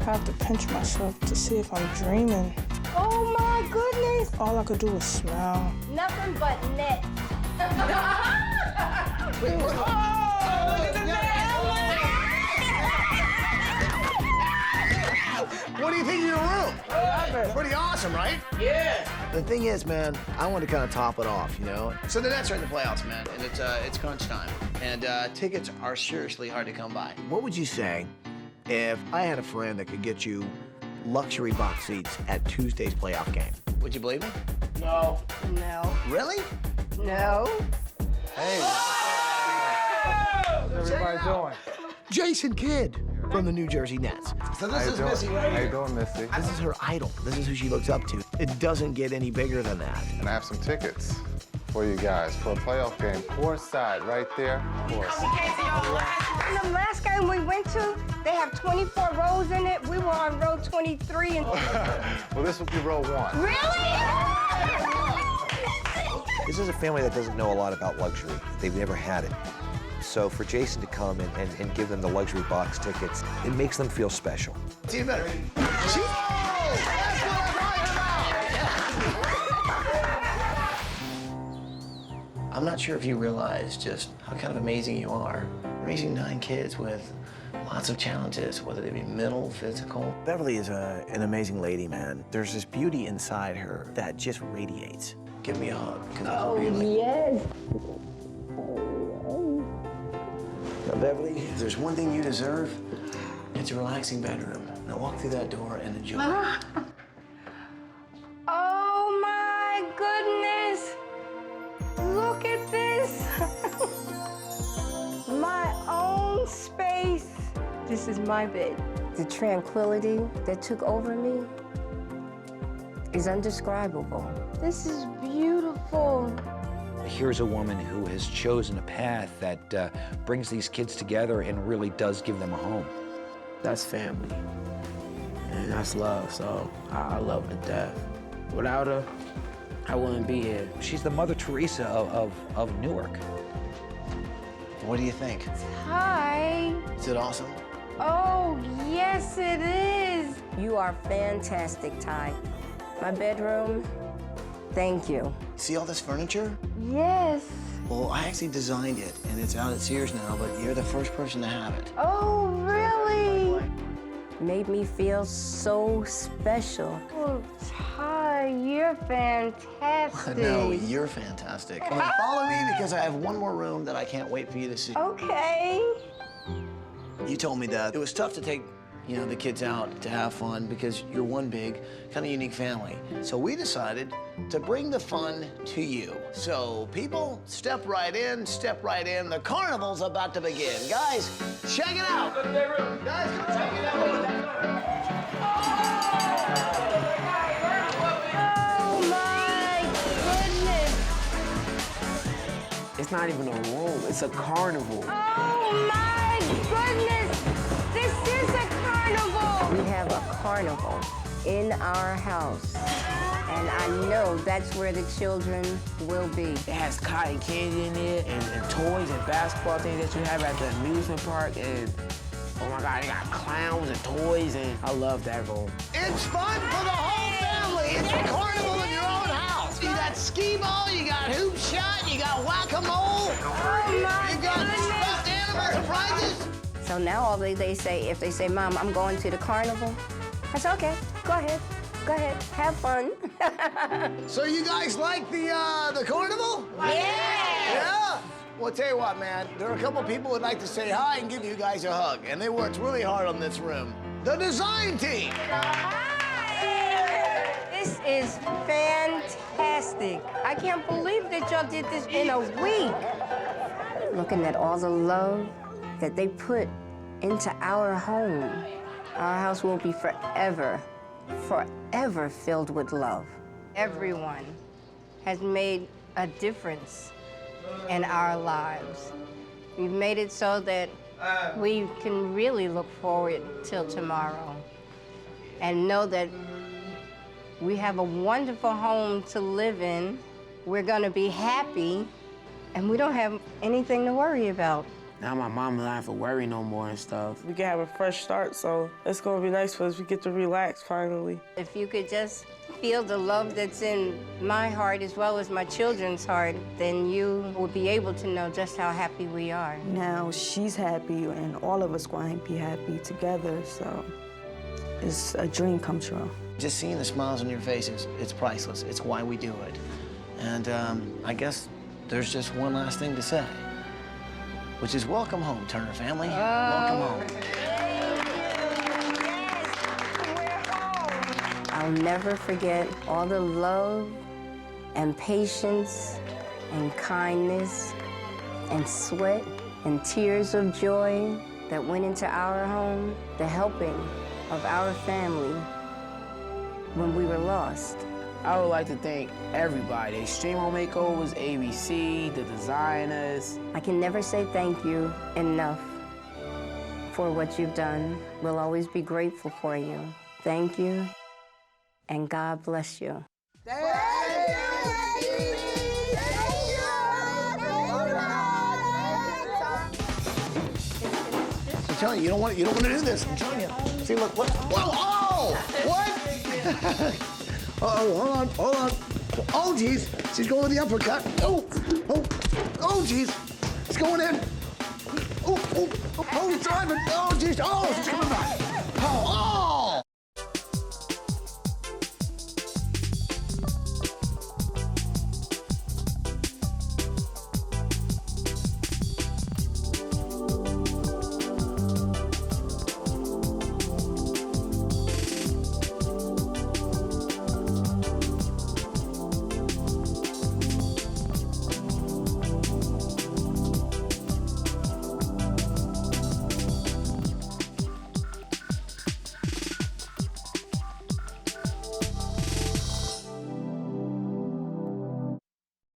S10: I have to pinch myself to see if I'm dreaming.
S2: Oh my goodness!
S10: All I could do was smile.
S2: Nothing but net.
S15: What do you think of your room? Pretty awesome, right?
S24: Yeah.
S3: The thing is, man, I want to kind of top it off, you know? So the Nets are in the playoffs, man, and it's crunch time. And tickets are seriously hard to come by. What would you say if I had a friend that could get you luxury box seats at Tuesday's playoff game? Would you believe me?
S24: No.
S2: No.
S3: Really?
S2: No.
S24: Hey. What's everybody doing?
S3: Jason Kidd from the New Jersey Nets.
S15: So this is Missy right
S22: How you
S15: here.
S22: doing, Missy?
S3: This is her idol. This is who she looks up to. It doesn't get any bigger than that.
S22: And I have some tickets for you guys for a playoff game. Courtside, right there. Course.
S2: The last game we went to, they have 24 rows in it. We were on row 23. And
S22: Well, this will be row 1.
S2: Really?
S18: This is a family that doesn't know a lot about luxury. They've never had it. So for Jason to come and give them the luxury box tickets, it makes them feel special.
S15: See you better. That's what I'm talking about.
S3: I'm not sure if you realize just how kind of amazing you are. Raising 9 kids with lots of challenges, whether they be mental, physical. Beverly is an amazing lady, man. There's this beauty inside her that just radiates. Give me a hug. 'Cause it's really...
S2: yes.
S3: Now, Beverly, if there's one thing you deserve, it's a relaxing bedroom. Now walk through that door and enjoy.
S14: Oh my goodness! Look at this! My own space. This is my bed.
S2: The tranquility that took over me is indescribable.
S14: This is beautiful.
S18: Here's a woman who has chosen a path that brings these kids together and really does give them a home.
S13: That's family, and that's love, so I love her to death. Without her, I wouldn't be here.
S18: She's the Mother Teresa of Newark.
S3: What do you think?
S2: Hi.
S3: Is it awesome?
S2: Oh, yes, it is. You are fantastic, Ty. My bedroom, thank you.
S3: See all this furniture?
S2: Yes.
S3: Well, I actually designed it, and it's out at Sears now, but you're the first person to have it.
S2: Oh, really? Made me feel so special. Oh, Ty, you're fantastic.
S3: No, you're fantastic. Well, follow me because I have one more room that I can't wait for you to see.
S2: Okay.
S3: You told me that it was tough to take, the kids out to have fun because you're one big, kind of unique family. So we decided to bring the fun to you. So people, step right in, step right in. The carnival's about to begin. Guys, check it out. Guys, go check it out.
S14: Oh my goodness!
S13: It's not even a room, it's a carnival.
S14: Oh my goodness! This is a carnival!
S2: We have a carnival in our house, and I know that's where the children will be.
S13: It has cotton candy in it, and toys and basketball things that you have at the amusement park, and oh my God, they got clowns and toys, and I love that room.
S15: It's fun for the whole family. It's a carnival in your own house. You got skee-ball, you got hoop shot, you got whack-a-mole.
S14: Oh my
S15: You got stuffed animal surprises.
S2: So now all they say, if they say, Mom, I'm going to the carnival, I say, okay, go ahead, have fun.
S15: So you guys like the carnival? Yeah? Well, tell you what, man, there are a couple people who'd like to say hi and give you guys a hug, and they worked really hard on this room. The design team.
S2: This is fantastic. I can't believe that y'all did this in a week. Looking at all the love that they put into our home, our house will be forever filled with love. Everyone has made a difference in our lives. We've made it so that we can really look forward till tomorrow and know that we have a wonderful home to live in. We're gonna be happy, and we don't have anything to worry about.
S13: Now my mom and I don't have to worry no more and stuff.
S6: We can have a fresh start, so it's gonna be nice for us. We get to relax finally.
S2: If you could just feel the love that's in my heart as well as my children's heart, then you will be able to know just how happy we are.
S10: Now she's happy, and all of us going to be happy together, so it's a dream come true.
S3: Just seeing the smiles on your faces, it's priceless. It's why we do it. And I guess there's just one last thing to say, which is welcome home, Turner family. Welcome home.
S2: I'll never forget all the love and patience and kindness and sweat and tears of joy that went into our home, the helping of our family when we were lost.
S13: I would like to thank everybody. Extreme Home Makeovers, ABC, the designers.
S2: I can never say thank you enough for what you've done. We'll always be grateful for you. Thank you, and God bless you.
S15: I'm telling you, you don't want to do this. I'm telling you. See, look, what? Whoa, oh! What? Uh-oh, hold on. Oh, geez. She's going with the uppercut. Oh, geez. It's going in. Oh, he's driving. Oh, geez. Oh, she's coming back. Oh,